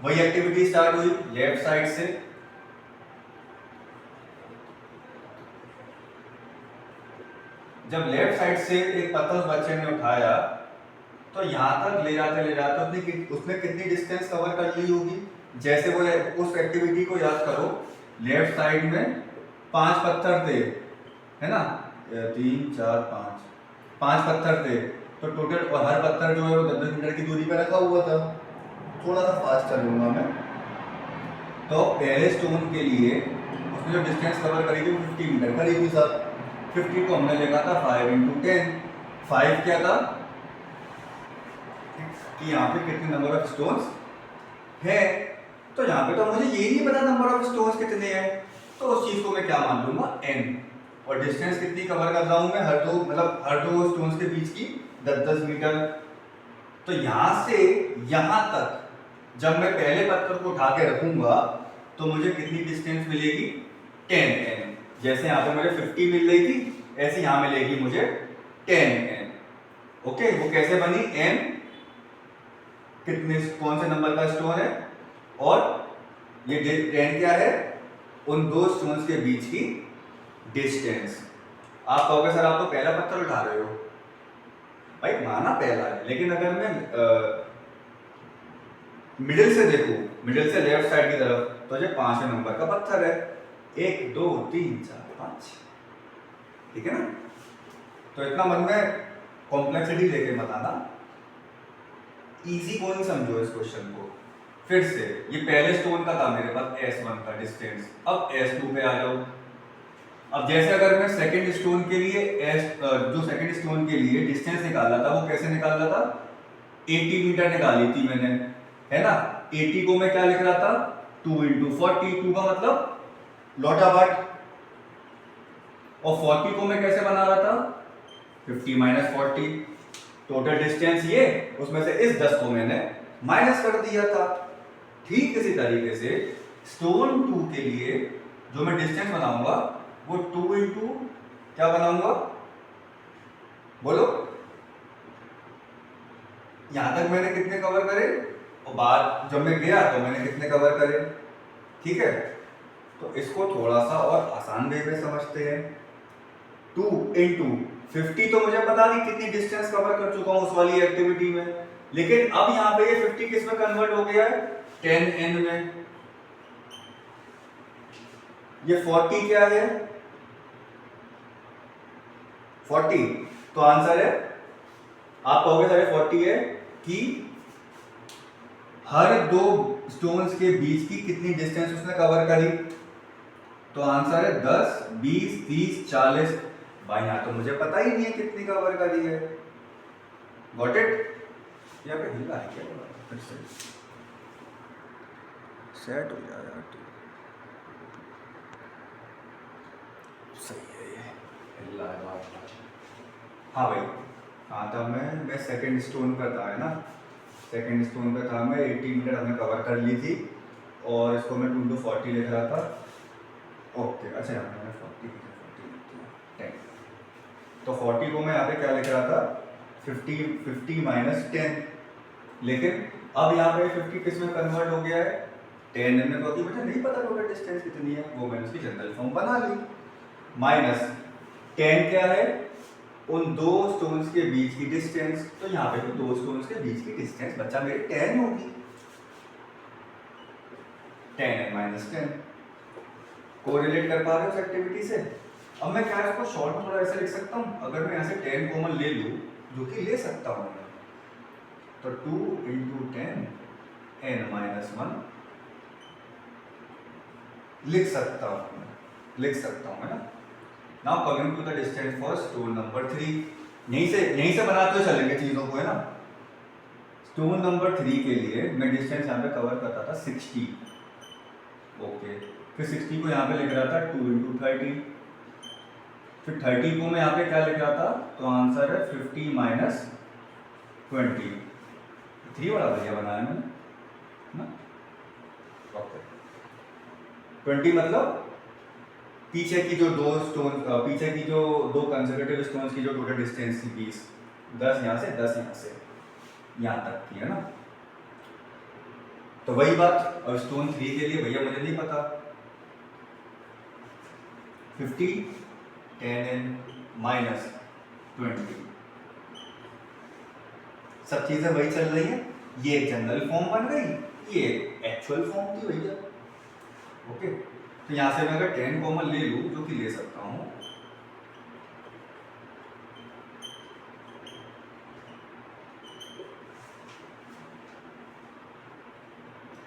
वही एक्टिविटी स्टार्ट हुई लेफ्ट साइड से। जब लेफ्ट साइड से एक पत्थर उस बच्चे ने उठाया तो यहां तक ले जाते उसने कितनी डिस्टेंस कवर कर ली होगी। जैसे वो उस एक्टिविटी को याद करो, लेफ्ट साइड में 5 पत्थर थे, है ना, 3 4 5 पत्थर थे, तो टोटल, और हर पत्थर जो है वो 10 मीटर की दूरी पे रखा हुआ था। थोड़ा सा फास्ट चलूंगा मैं। तो पहले स्टोन के लिए उसने जो डिस्टेंस कवर करी थी 50 मीटर करी थी सर। 50 को हमने लिखा था 5 × 10। 5 क्या था कि यहाँ पे कितने नंबर ऑफ स्टोन्स है, तो यहाँ पे तो मुझे ये नहीं पता नंबर ऑफ स्टोन्स कितने हैं, तो उस चीज को मैं क्या मान लूंगा, n। और डिस्टेंस कितनी कवर कर रहा हूं मैं, हर दो स्टोन्स के बीच की 10-10 मीटर। तो यहां से यहां तक जब मैं पहले पत्थर को उठा के रखूंगा तो मुझे कितनी डिस्टेंस मिलेगी, 10n। जैसे यहाँ पे मुझे 50 मिल रही थी, ऐसे यहाँ मिलेगी मुझे 10n। ओके, वो कैसे बनी, n कितने, कौन से नंबर का स्टोन है, और ये 10 क्या है, उन दो स्टोन्स के बीच की डिस्टेंस। आप कहोगे सर आप तो पहला पत्थर उठा रहे हो, भाई माना पहला है, लेकिन अगर मैं मिडिल से देखूं, मिडिल से लेफ्ट साइड की तरफ, तो ये 5वें नंबर का पत्थर है, 1 2 3 4 5, ठीक है ना। तो इतना मन में कॉम्प्लेक्सिटी लेके मत आना, इजी गोइंग समझो इस क्वेश्चन को। फिर से ये पहले स्टोन का था मेरे पास S1 का डिस्टेंस, अब S2 पे आ जाओ। अब जैसे अगर मैं सेकंड स्टोन के लिए जो सेकंड स्टोन के लिए डिस्टेंस निकाला था वो कैसे निकाला था, 80 मीटर निकाली थी मैंने, है ना। 80 को मैं क्या लिख रहा था, 2 × 40, 2 का मतलब लौटा बाट, और 40 को मैं कैसे बना रहा था, 50 - 40। टोटल डिस्टेंस ये, उसमें से इस 10 को मैंने माइनस कर दिया था। ठीक इसी तरीके से स्टोन 2 के लिए जो मैं डिस्टेंस बनाऊंगा वो 2 × क्या बनाऊंगा, बोलो। यहां तक मैंने कितने कवर करे, और बाद जब मैं गया तो मैंने कितने कवर करे, ठीक है। तो इसको थोड़ा सा और आसान वे में समझते हैं। 2 × 50 तो मुझे पता नहीं कितनी डिस्टेंस कवर कर चुका हूं उस वाली एक्टिविटी में, लेकिन अब यहाँ पे ये 50 किस में कन्वर्ट हो गया है, 10n में। ये 40 क्या है, 40, तो आंसर है, आप कहोगे सर 40 है कि हर दो स्टोन्स के बीच की कितनी डिस्टेंस उसने कवर करी, तो आंसर है 10 20 30 40। भाई यहाँ तो मुझे पता ही नहीं है कितनी कवर करी है। गॉट इट, यहाँ पे हिला है क्या, फिर से सेट हो जाए यार, सही है ये, हिला है बात। हाँ भाई, हाँ था मैं सेकंड स्टोन पर था, है ना, सेकंड स्टोन पे था मैं, 80 मीटर हमने कवर कर ली थी, और इसको मैं 2 × 40 लिख रहा था। ओके, अच्छा यहाँ मैंने 40 10, तो 40 को मैं यहाँ पे क्या लिख रहा था, 50 - 10, लेकिन अब यहाँ पे 50 किस में कन्वर्ट हो गया है, 10 में, क्योंकि मुझे नहीं पता टोटल डिस्टेंस कितनी है, वो मैंने उसकी जनरल फॉर्म बना ली। माइनस 10 क्या है, उन दो स्टोन्स के बीच की डिस्टेंस, तो यहाँ पे तो दो स्टोन्स के बीच की डिस्टेंस बच्चा मेरी 10 होगी, 10n - 10। कोरिलेट कर पा रहे हो उस एक्टिविटी से। अब मैं क्या इसको शॉर्ट में थोड़ा ऐसे लिख सकता हूँ, अगर मैं यहाँ से 10 कॉमन ले लूँ, जो कि ले सकता हूँ मैं, तो 2 × 10 n - 1 लिख सकता हूँ, है ना। Now coming to the distance for stone number 3, यहीं से बनाते हुए चलेंगे चीजों को, है ना। स्टोन नंबर 3 के लिए मैं डिस्टेंस यहाँ पे कवर करता था 60, ओके, फिर 60 को यहाँ पे लिख रहा था 2 इंटू 30, फिर 30 को मैं यहाँ पे क्या लिख रहा था, तो आंसर है 50 माइनस 20। 3 बड़ा बढ़िया बनाया मैंने ना। ओके, 20 मतलब पीछे की जो दो स्टोन, पीछे की जो दो कंसेक्यूटिव स्टोन्स की जो टोटल डिस्टेंस थी 20, 10 यहाँ से 10 यहाँ से यहाँ तक की है ना। तो वही बात अब स्टोन 3 के लिए भैया मुझे नहीं पता, 50 10n माइनस 20, सब चीजें वही चल रही है। ये एक जनरल फॉर्म बन गई, ये एक्चुअल फॉर्म थी भैया। ओके, तो यहां से मैं अगर 10 कॉमन ले लूं, जो कि ले सकता हूं,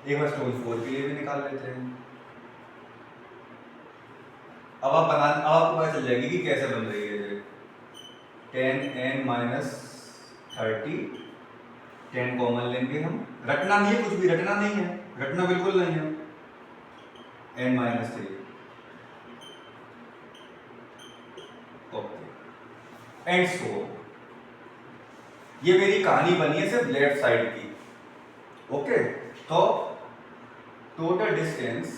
एक बार स्टोन 4 के लिए भी निकाल लेते हैं। अब आपको पता चल जाएगी कि कैसे बन रही है ये। 10n माइनस 30, 10 कॉमन लेंगे हम, रटना नहीं है, कुछ भी रटना नहीं है, रटना बिल्कुल नहीं है। n minus 3, okay, and so ये मेरी कहानी बनी है सिर्फ लेफ्ट साइड की। ओके, तो टोटल डिस्टेंस,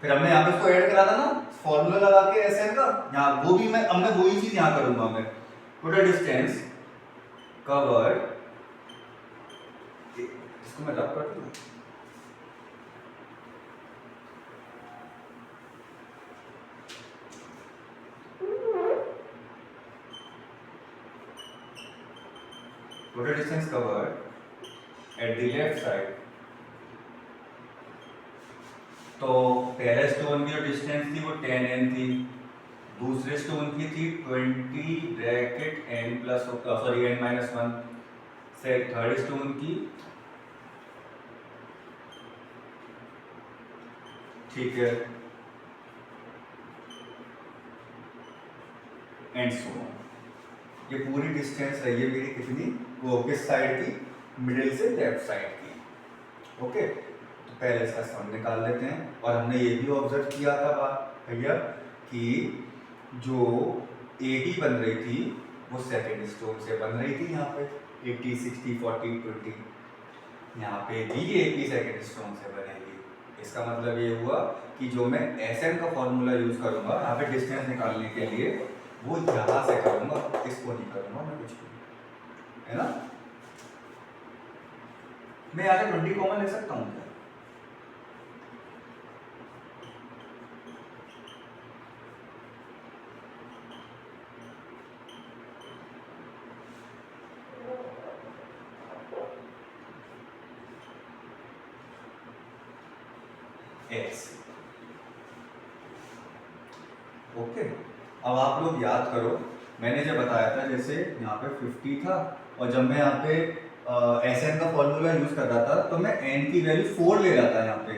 फिर हमने यहाँ पे इसको ऐड करा था ना फॉर्मूला लगा के एसएन का, यहाँ वो भी मैं हमने वही चीज यहाँ करूंगा मैं। टोटल डिस्टेंस कवर्ड, इसको मैं रब कर दूं, total distance covered at the left side. तो पहले स्टोन की जो डिस्टेंस थी वो 10n थी, दूसरे स्टोन की थी 20 bracket n plus sorry n minus 1 से, थर्ड स्टोन की, ठीक है, एंड सो ये पूरी डिस्टेंस रही है मेरी कितनी, वो किस साइड की, मिडिल से लेफ्ट साइड की। ओके, तो पहले इसका सम निकाल लेते हैं। और हमने ये भी ऑब्जर्व किया था बात भैया कि जो एडी बन रही थी वो सेकेंड स्टोन से बन रही थी, यहाँ पे 80 60 40 20, यहाँ पे भी ये एपी सेकेंड स्टोन से बनेगी। इसका मतलब ये हुआ कि जो मैं एसएन का फॉर्मूला यूज करूंगा यहाँ पे डिस्टेंस निकालने के लिए, वो यहाँ से करूंगा, इसको नहीं करूंगा मैं कुछ भी, है ना। मैं यहाँ से 20 कॉमन ले सकता हूँ क्या? ऐसे, ओके। अब आप लोग याद करो, मैंने जब बताया था जैसे यहाँ पे 50 था, और जब मैं यहाँ पे एसएन का फॉर्मूला यूज कर रहा था तो मैं एन की वैल्यू 4 ले रहा था यहाँ पे।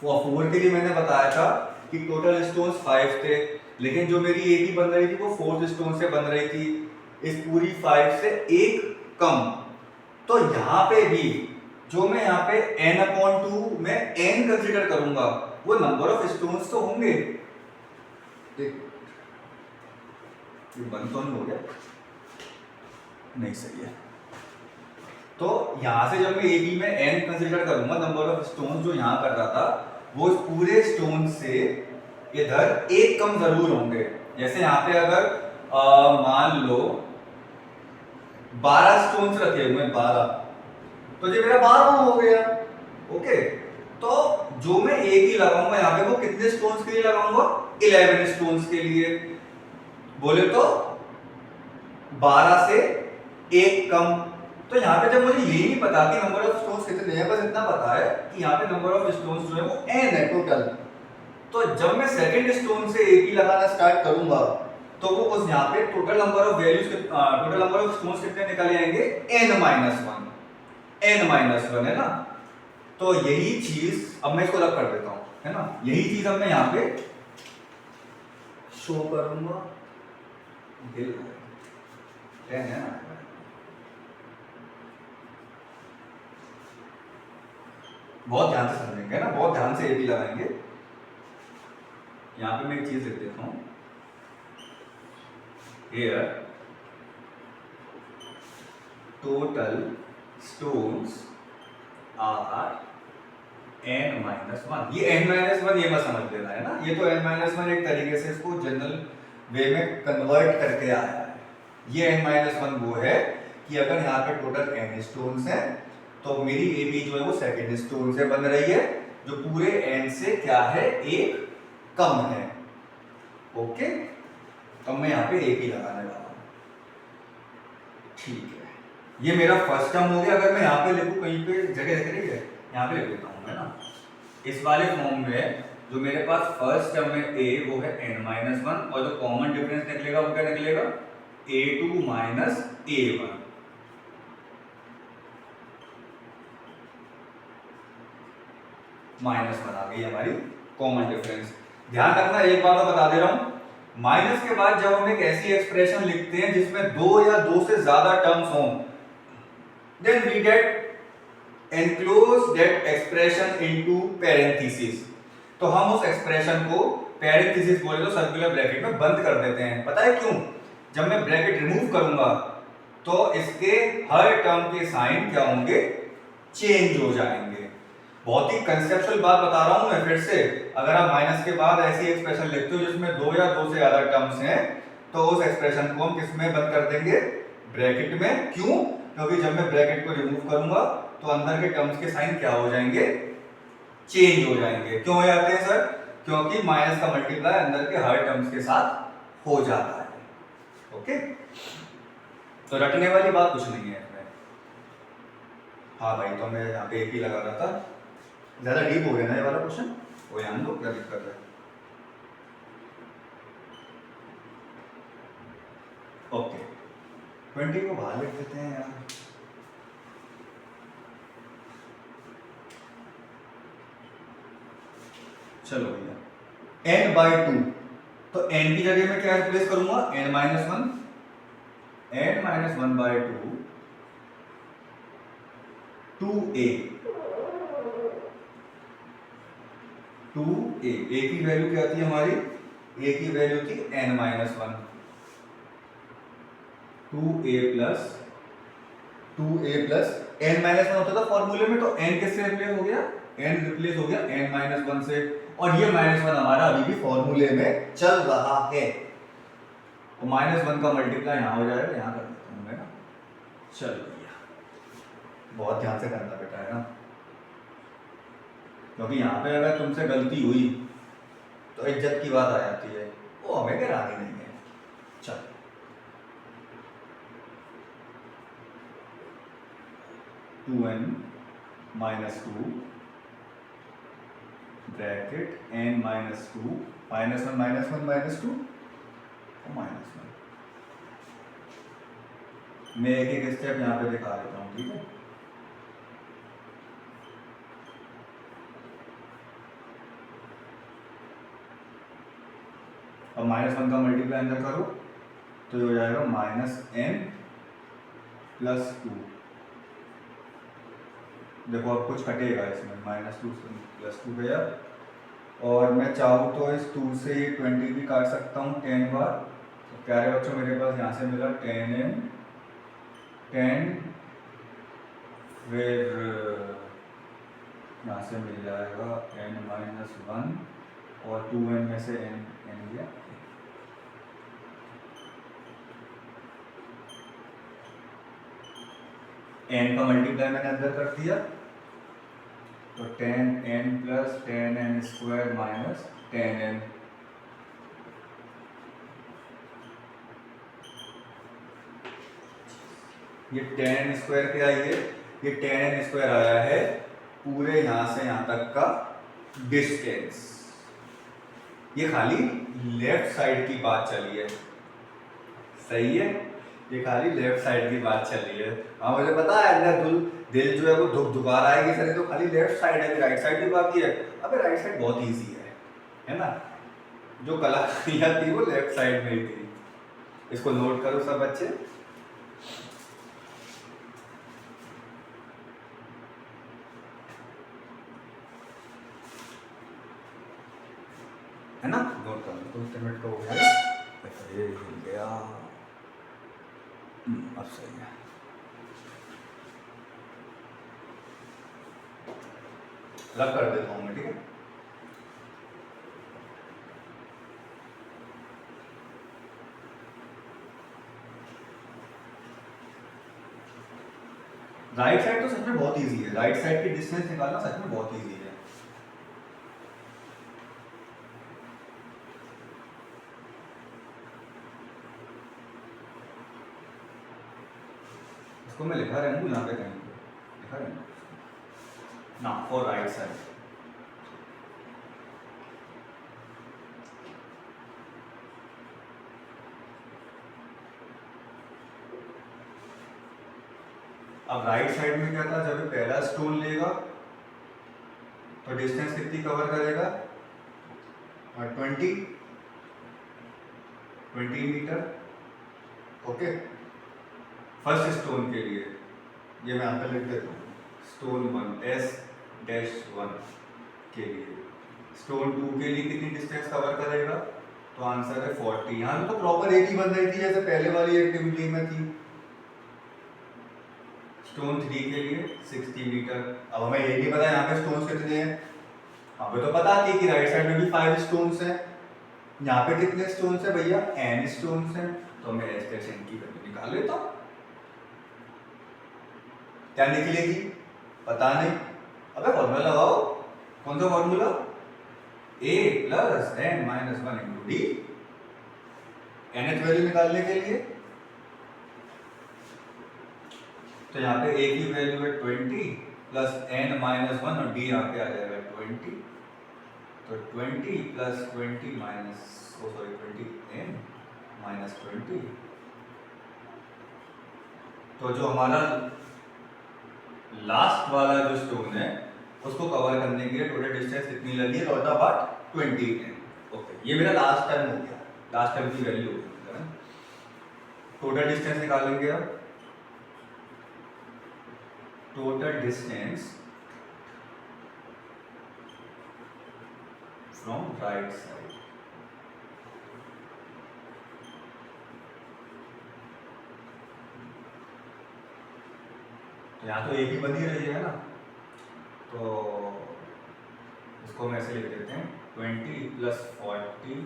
4 के लिए मैंने बताया था कि टोटल स्टोन्स 5 थे, लेकिन जो मेरी एटी बन रही थी वो 4 स्टोन से बन रही थी, इस पूरी 5 से एक कम। तो यहाँ पे भी जो मैं यहाँ पे n/2 में n कंसीडर करूंगा, वो नंबर ऑफ स्टोन्स तो होंगे। ये बंद तो नहीं हो गया, नहीं सही है। तो यहां से जब मैं ए बी में n कंसीडर करूंगा, नंबर ऑफ स्टोन जो यहां कर रहा था, वो पूरे स्टोन से इधर एक कम जरूर होंगे। जैसे यहाँ पे अगर मान लो 12 स्टोन्स रखे हुए, 12, तो ये मेरा 12वां हो गया। ओके, तो जो मैं एक ही लगाऊंगा यहाँ पे, वो कितने स्टोन्स के लिए लगाऊंगा? 11 स्टोन्स के लिए। बोले तो 12 से एक कम। तो यहाँ पे जब मुझे ये नहीं पता कि नंबर ऑफ स्टोन्स कितने हैं, बस इतना पता है कि यहाँ पे नंबर ऑफ स्टोन्स जो है वो n है टोटल। तो जब मैं सेकंड स्टोन से एक ही लगाना स्टार्ट करूंगा, तो वो उस यहाँ पे total number of values, total number of stones कितने निकल आएंगे? n-1, n-1 है ना। तो यही चीज अब मैं इसको रब कर देता हूं, है ना। यही चीज अब मैं यहाँ पे शो करूंगा, बिल 10 है ना। बहुत ध्यान से समझेंगे ना, बहुत ध्यान से ए बी लगाएंगे। यहाँ पे मैं एक चीज लिख देता हूँ, here total stones are n-1। ये n-1 ये मत समझ लेना है ना, ये तो n-1 एक तरीके से इसको जनरल वे में कन्वर्ट करके आया है। ये n-1 वो है कि अगर यहाँ पे टोटल n स्टोन्स हैं तो मेरी ए बी जो है वो सेकंड स्टोन से बन रही है, जो पूरे n से क्या है, एक कम है। ओके, अब मैं यहाँ पे एक ही लगाने वाला हूँ। ठीक है, ये मेरा फर्स्ट टर्म हो गया। अगर मैं यहाँ पे लिखूँ कहीं पे जगह दिख रही है, यहाँ पे लिख देता हूँ मैं ना, इस वाले फॉर्म में जो मेरे पास फर्स्ट टर्म है a वो है n-1 और जो कॉमन डिफरेंस निकलेगा वो क्या निकलेगा, a2 माइनस a1। -1 आ गई हमारी कॉमन डिफरेंस। ध्यान रखना, एक बात मैं बता दे रहा हूं, माइनस के बाद जब हम एक ऐसी एक्सप्रेशन लिखते हैं जिसमें दो या दो से ज्यादा टर्म्स हों, then we get enclose that expression into parenthesis। तो हम उस एक्सप्रेशन को पैरेंथेसिस बोले तो सर्कुलर ब्रैकेट में बंद कर देते हैं। पता है क्यों? जब मैं ब्रैकेट रिमूव करूंगा तो इसके हर टर्म के साइन क्या होंगे, चेंज हो जाएंगे। बहुत ही कंसेप्चुअल बात बता रहा हूं मैं फिर से। अगर आप माइनस के बाद ऐसी एक्सप्रेशन लिखते हो जिसमें दो या दो से ज्यादा टर्म्स हैं तो उस एक्सप्रेशन को हम किस में बंद कर देंगे, ब्रैकेट में। क्यों? क्योंकि जब मैं ब्रैकेट को रिमूव करूंगा तो अंदर के टर्म्स के साइन क्या हो जाएंगे, चेंज हो जाएंगे। क्यों हो जाते हैं सर? क्योंकि माइनस का मल्टीप्लाई अंदर के हर टर्म्स के साथ हो जाता है। ओके, तो रटने वाली बात कुछ नहीं है इसमें। हाँ भाई, तो मैं यहाँ पे एक ही लगा रहा था, ज्यादा डीप हो गया ना ये वाला क्वेश्चन, वो ध्यान दो क्या दिक्कत है। ओके, 20 को बाहर लिख देते हैं यार। चलो भैया, n/2, तो n की जगह में क्या रिप्लेस करूंगा, n-1, n-1/2 2a, 2a। a की वैल्यू क्या थी हमारी, a की वैल्यू थी n-1, 2a प्लस n-1 होता था फॉर्मूले में, तो n किससे रिप्लेस हो गया, n रिप्लेस हो गया n-1 से, और ये -1 हमारा अभी भी फॉर्मूले में चल रहा है। तो -1 का मल्टीप्लाई यहाँ हो जाएगा, यहाँ कर देता हूँ मैं ना। चल भैया, बहुत ध्यान से करना बेटा है ना, क्योंकि यहाँ पे अगर तुमसे गलती हुई तो इज्जत की बात आ जाती है, वो हमें गिरानी नहीं है। चल, (2n-2) ब्रैकेट n-2 -1 -1 मैं एक एक स्टेप यहाँ पे दिखा देता हूँ, ठीक है। अब -1 का मल्टीप्लाई अंदर करो तो ये हो जाएगा -n+2। देखो अब कुछ कटेगा इसमें, -2 गया, और मैं चाहूँ तो इस 2 से 20 भी काट सकता हूँ 10 बार। तो प्यारे बच्चों, मेरे पास यहाँ से मिला 10n, 10, फिर यहाँ से मिल जाएगा n-1 और 2n में से n गया। n का मल्टीप्लाई मैंने अंदर कर दिया, तो 10n + 10n² - 10n। ये 10n² क्या है, ये 10n² आया है पूरे यहाँ से यहाँ तक का डिस्टेंस। ये खाली लेफ्ट साइड की बात चली है, सही है, ये खाली लेफ्ट साइड की बात चली है। हाँ, मुझे पता है अंदर दिल जो है वो धुक रहा है कि सर तो खाली लेफ्ट साइड है, राइट साइड की बात की है। अबे राइट साइड बहुत इजी है ना, जो कलाकारियाँ थी वो लेफ्ट साइड में ही थी। इसको नोट करो सब बच्चे। है ना, नोट कर लो। तो कितने मिनट का हो गया? अच्छा ये हिल गया। अब सही है। रब कर देता हूँ मैं, ठीक है। राइट साइड तो सच में बहुत इजी है, राइट साइड की डिस्टेंस निकालना सच में बहुत इजी है। इसको मैं लिखा रहूँ यहाँ पे कहीं पे, लिखा रहूँ ना, फॉर राइट साइड। अब राइट साइड में क्या था, जब ये पहला स्टोन लेगा तो डिस्टेंस कितनी कवर करेगा? 20 मीटर। ओके, फर्स्ट स्टोन के लिए ये मैं यहाँ पे लिख देता हूँ, स्टोन 1 S-1 के लिए। स्टोन 2 के लिए कितनी डिस्टेंस कवर करेगा? तो आंसर है 40। यहाँ तो प्रॉपर एक ही बन रही थी जैसे पहले वाली एक्टिविटी में थी। स्टोन 3 के लिए 60 मीटर। अब हमें ये नहीं पता यहाँ पे स्टोन्स कितने हैं, हमें तो पता थी कि राइट साइड में भी 5 स्टोन्स हैं। यहाँ पे कितने स्टोन्स हैं भैया? n स्टोन्स हैं। तो मैं एक्सप्रेशन की वैल्यू निकाल लेता हूँ। क्या निकलेगी पता नहीं। अबे फॉर्मूला लगाओ। कौन सा formula? a plus n minus 1 into D, nth value निकालने के लिए। तो यहाँ पे a की वैल्यू है 20 प्लस n माइनस 1 और d यहाँ पे आ जाएगा 20। तो 20 प्लस 20 माइनस 20 n माइनस 20। तो जो हमारा लास्ट वाला जो स्टोन है उसको कवर करने के लिए टोटल डिस्टेंस कितनी लगी? Lot about 20 n। ओके, ये मेरा लास्ट टर्म हो गया, लास्ट टर्म की वैल्यू हो गई। टोटल डिस्टेंस निकालेंगे अब। Total distance from right side, तो यहाँ तो एक ही बनी रही है ना, तो इसको हम ऐसे लिख देते हैं 20 plus 40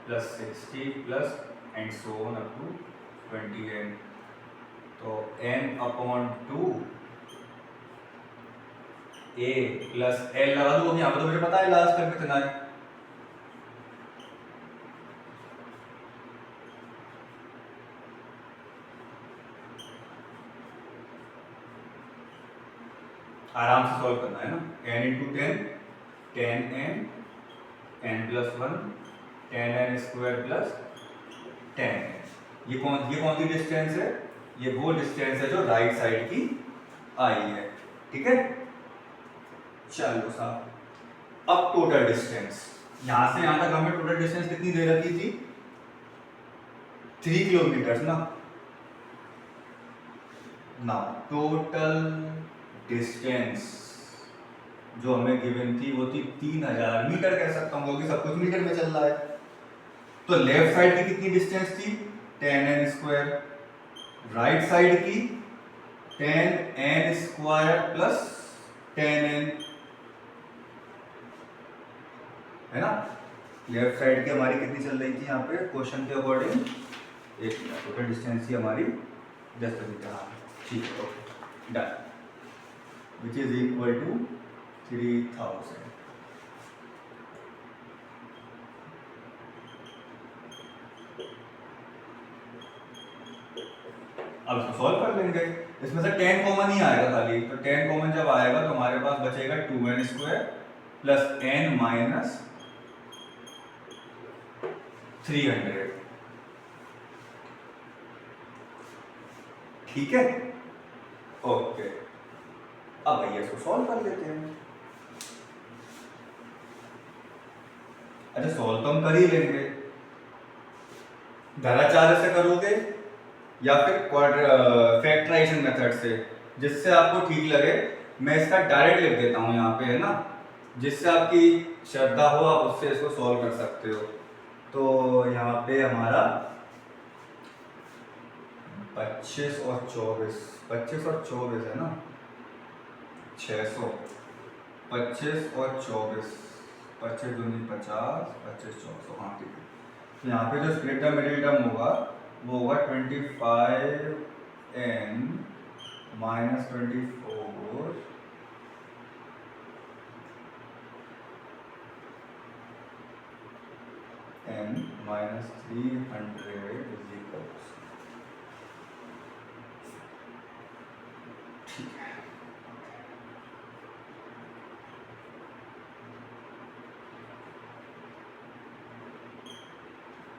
plus 60 plus and so on up to 20n। तो n upon 2 a plus l लगा दो। यहाँ पर तो मुझे पता है लास्ट टर्म कितना है। आराम से सॉल्व करना है ना। n into 10 10n, n plus 1 10n square plus 10n। ये कौन सी डिस्टेंस है? ये वो डिस्टेंस है जो राइट साइड की आई है, ठीक है। चलो साहब, अब टोटल डिस्टेंस यहां से यहां तक हमें टोटल डिस्टेंस कितनी दे रखी थी? 3 किलोमीटर ना। नाउ टोटल डिस्टेंस जो हमें गिवन थी वो थी 3000 मीटर, कह सकता हूँ क्योंकि सब कुछ मीटर में चल रहा है। तो लेफ्ट साइड की कितनी डिस्टेंस थी? 10n square. राइट साइड की 10n स्क्वायर प्लस 10n, है ना। लेफ्ट साइड की हमारी कितनी चल रही थी यहाँ पे क्वेश्चन के अकॉर्डिंग? एक मिनट, टोटल डिस्टेंस थी हमारी 10 मीटर। ठीक है, okay done, which is equal to 3000। अब इसको सॉल्व कर लेंगे। इसमें से 10 कॉमन ही आएगा खाली, तो 10 कॉमन जब आएगा तो हमारे पास बचेगा 2n square plus n minus 300। ठीक है, ओके। अब भैया इसको सॉल्व कर लेते हैं। अच्छा, सॉल्व तो हम कर ही लेंगे। धाराचार्य से करोगे या फिर फैक्टराइजेशन मेथड से, जिससे आपको ठीक लगे। मैं इसका डायरेक्ट लिख देता हूं यहाँ पे, है ना। जिससे आपकी श्रद्धा हो आप उससे इसको सॉल्व कर सकते हो। तो यहाँ पे हमारा 25 और 24, 25 और 24 है ना, 600, 25 और 24, 25 दूनी 50, 25 400, हाँ ठीक है। तो यहाँ पे जो स्प्लिट द मिडिल टर्म होगा वो होगा 25n minus 24 n minus 300 is equals, ठीक है।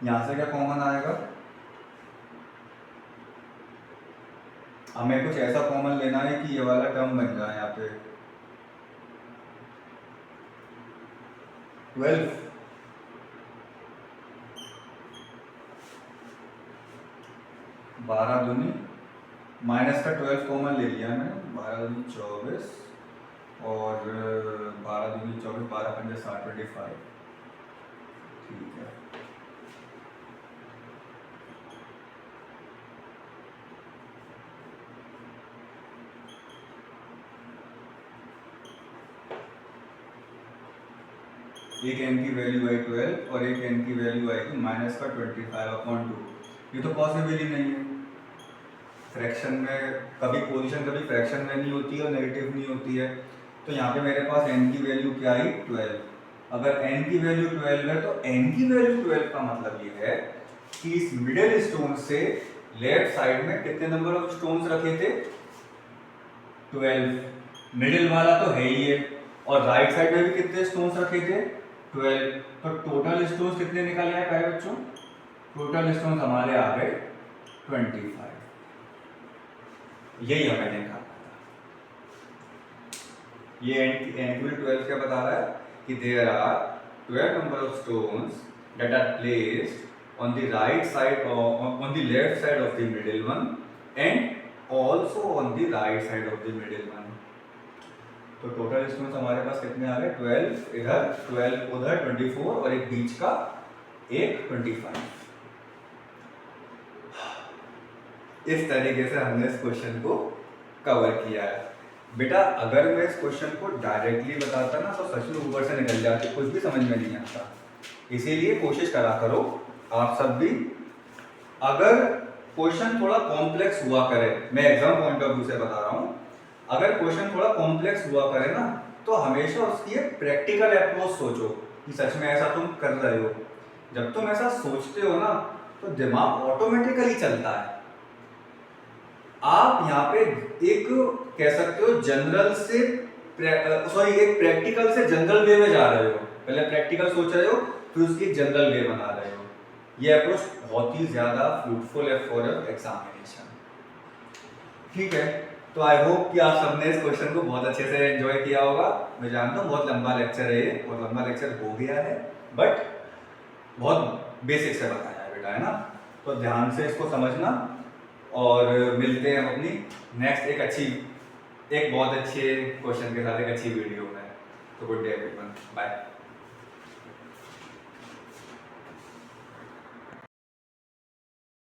यहाँ से क्या कॉमन आएगा, हमें कुछ ऐसा कॉमन लेना है कि ये वाला टर्म बन जाए यहाँ पे 12, 12 दूनी माइनस का 12 कॉमन ले लिया मैंने, 12 दूनी 24 और 12 दूनी 24, 12 पंजे 60, 25, ठीक है। एक n की वैल्यू आई 12 और एक n की वैल्यू आएगी माइनस का 25/2। ये तो पॉसिबल ही नहीं है। फ्रैक्शन में कभी पोजीशन कभी फ्रैक्शन में नहीं होती है और नेगेटिव नहीं होती है। तो यहाँ पे मेरे पास n की वैल्यू क्या आई 12। अगर n की वैल्यू 12 है तो n की वैल्यू 12 का मतलब ये है कि इस मिडिल स्टोन से लेफ्ट साइड में कितने नंबर ऑफ स्टोन्स रखे थे 12, मिडिल वाला तो है ही है, और राइट साइड में भी कितने स्टोन्स रखे थे 12। तो टोटल स्टोन्स कितने निकल आए प्यारे बच्चों, टोटल स्टोन्स हमारे आ गए 25। यही हमें देखा था। ये एंड 12 क्या बता रहा है कि there are 12 number of stones that are placed on the right side or on the left side of the middle one and also on the right side of the middle one। तो total stones हमारे पास कितने आ गए 12 इधर, 12 उधर, 24 और एक बीच का एक 25। इस तरीके से हमने इस क्वेश्चन को कवर किया है। बेटा अगर मैं इस क्वेश्चन को डायरेक्टली बताता ना तो सच में ऊपर से निकल जाते, कुछ भी समझ में नहीं आता। इसीलिए कोशिश करा करो आप सब भी, अगर क्वेश्चन थोड़ा कॉम्प्लेक्स हुआ करे, मैं एग्जाम पॉइंट ऑफ व्यू से बता रहा हूँ, अगर क्वेश्चन थोड़ा कॉम्प्लेक्स हुआ करे ना तो हमेशा उसकी एक प्रैक्टिकल अप्रोच सोचो कि सच में ऐसा तुम कर रहे हो। जब तुम ऐसा सोचते हो ना तो दिमाग ऑटोमेटिकली चलता है। आप यहाँ पे एक कह सकते हो जनरल से एक प्रैक्टिकल से जनरल वे में जा रहे हो। पहले प्रैक्टिकल सोच रहे हो फिर उसकी जनरल वे बना रहे हो। ये अप्रोच बहुत ही ज्यादा फ्रूटफुल है फॉर योर एग्जामिनेशन। ठीक है, तो आई होप कि आप सबने इस क्वेश्चन को बहुत अच्छे से एंजॉय किया होगा। मैं जानता हूँ बहुत लंबा लेक्चर है ये, बहुत लंबा लेक्चर हो गया है, बट बहुत बेसिक से बताया है बेटा, है ना। तो ध्यान से इसको समझना और मिलते हैं अपनी नेक्स्ट एक बहुत अच्छे क्वेश्चन के साथ एक अच्छी वीडियो में। तो गुड डे एवरीवन, बाय।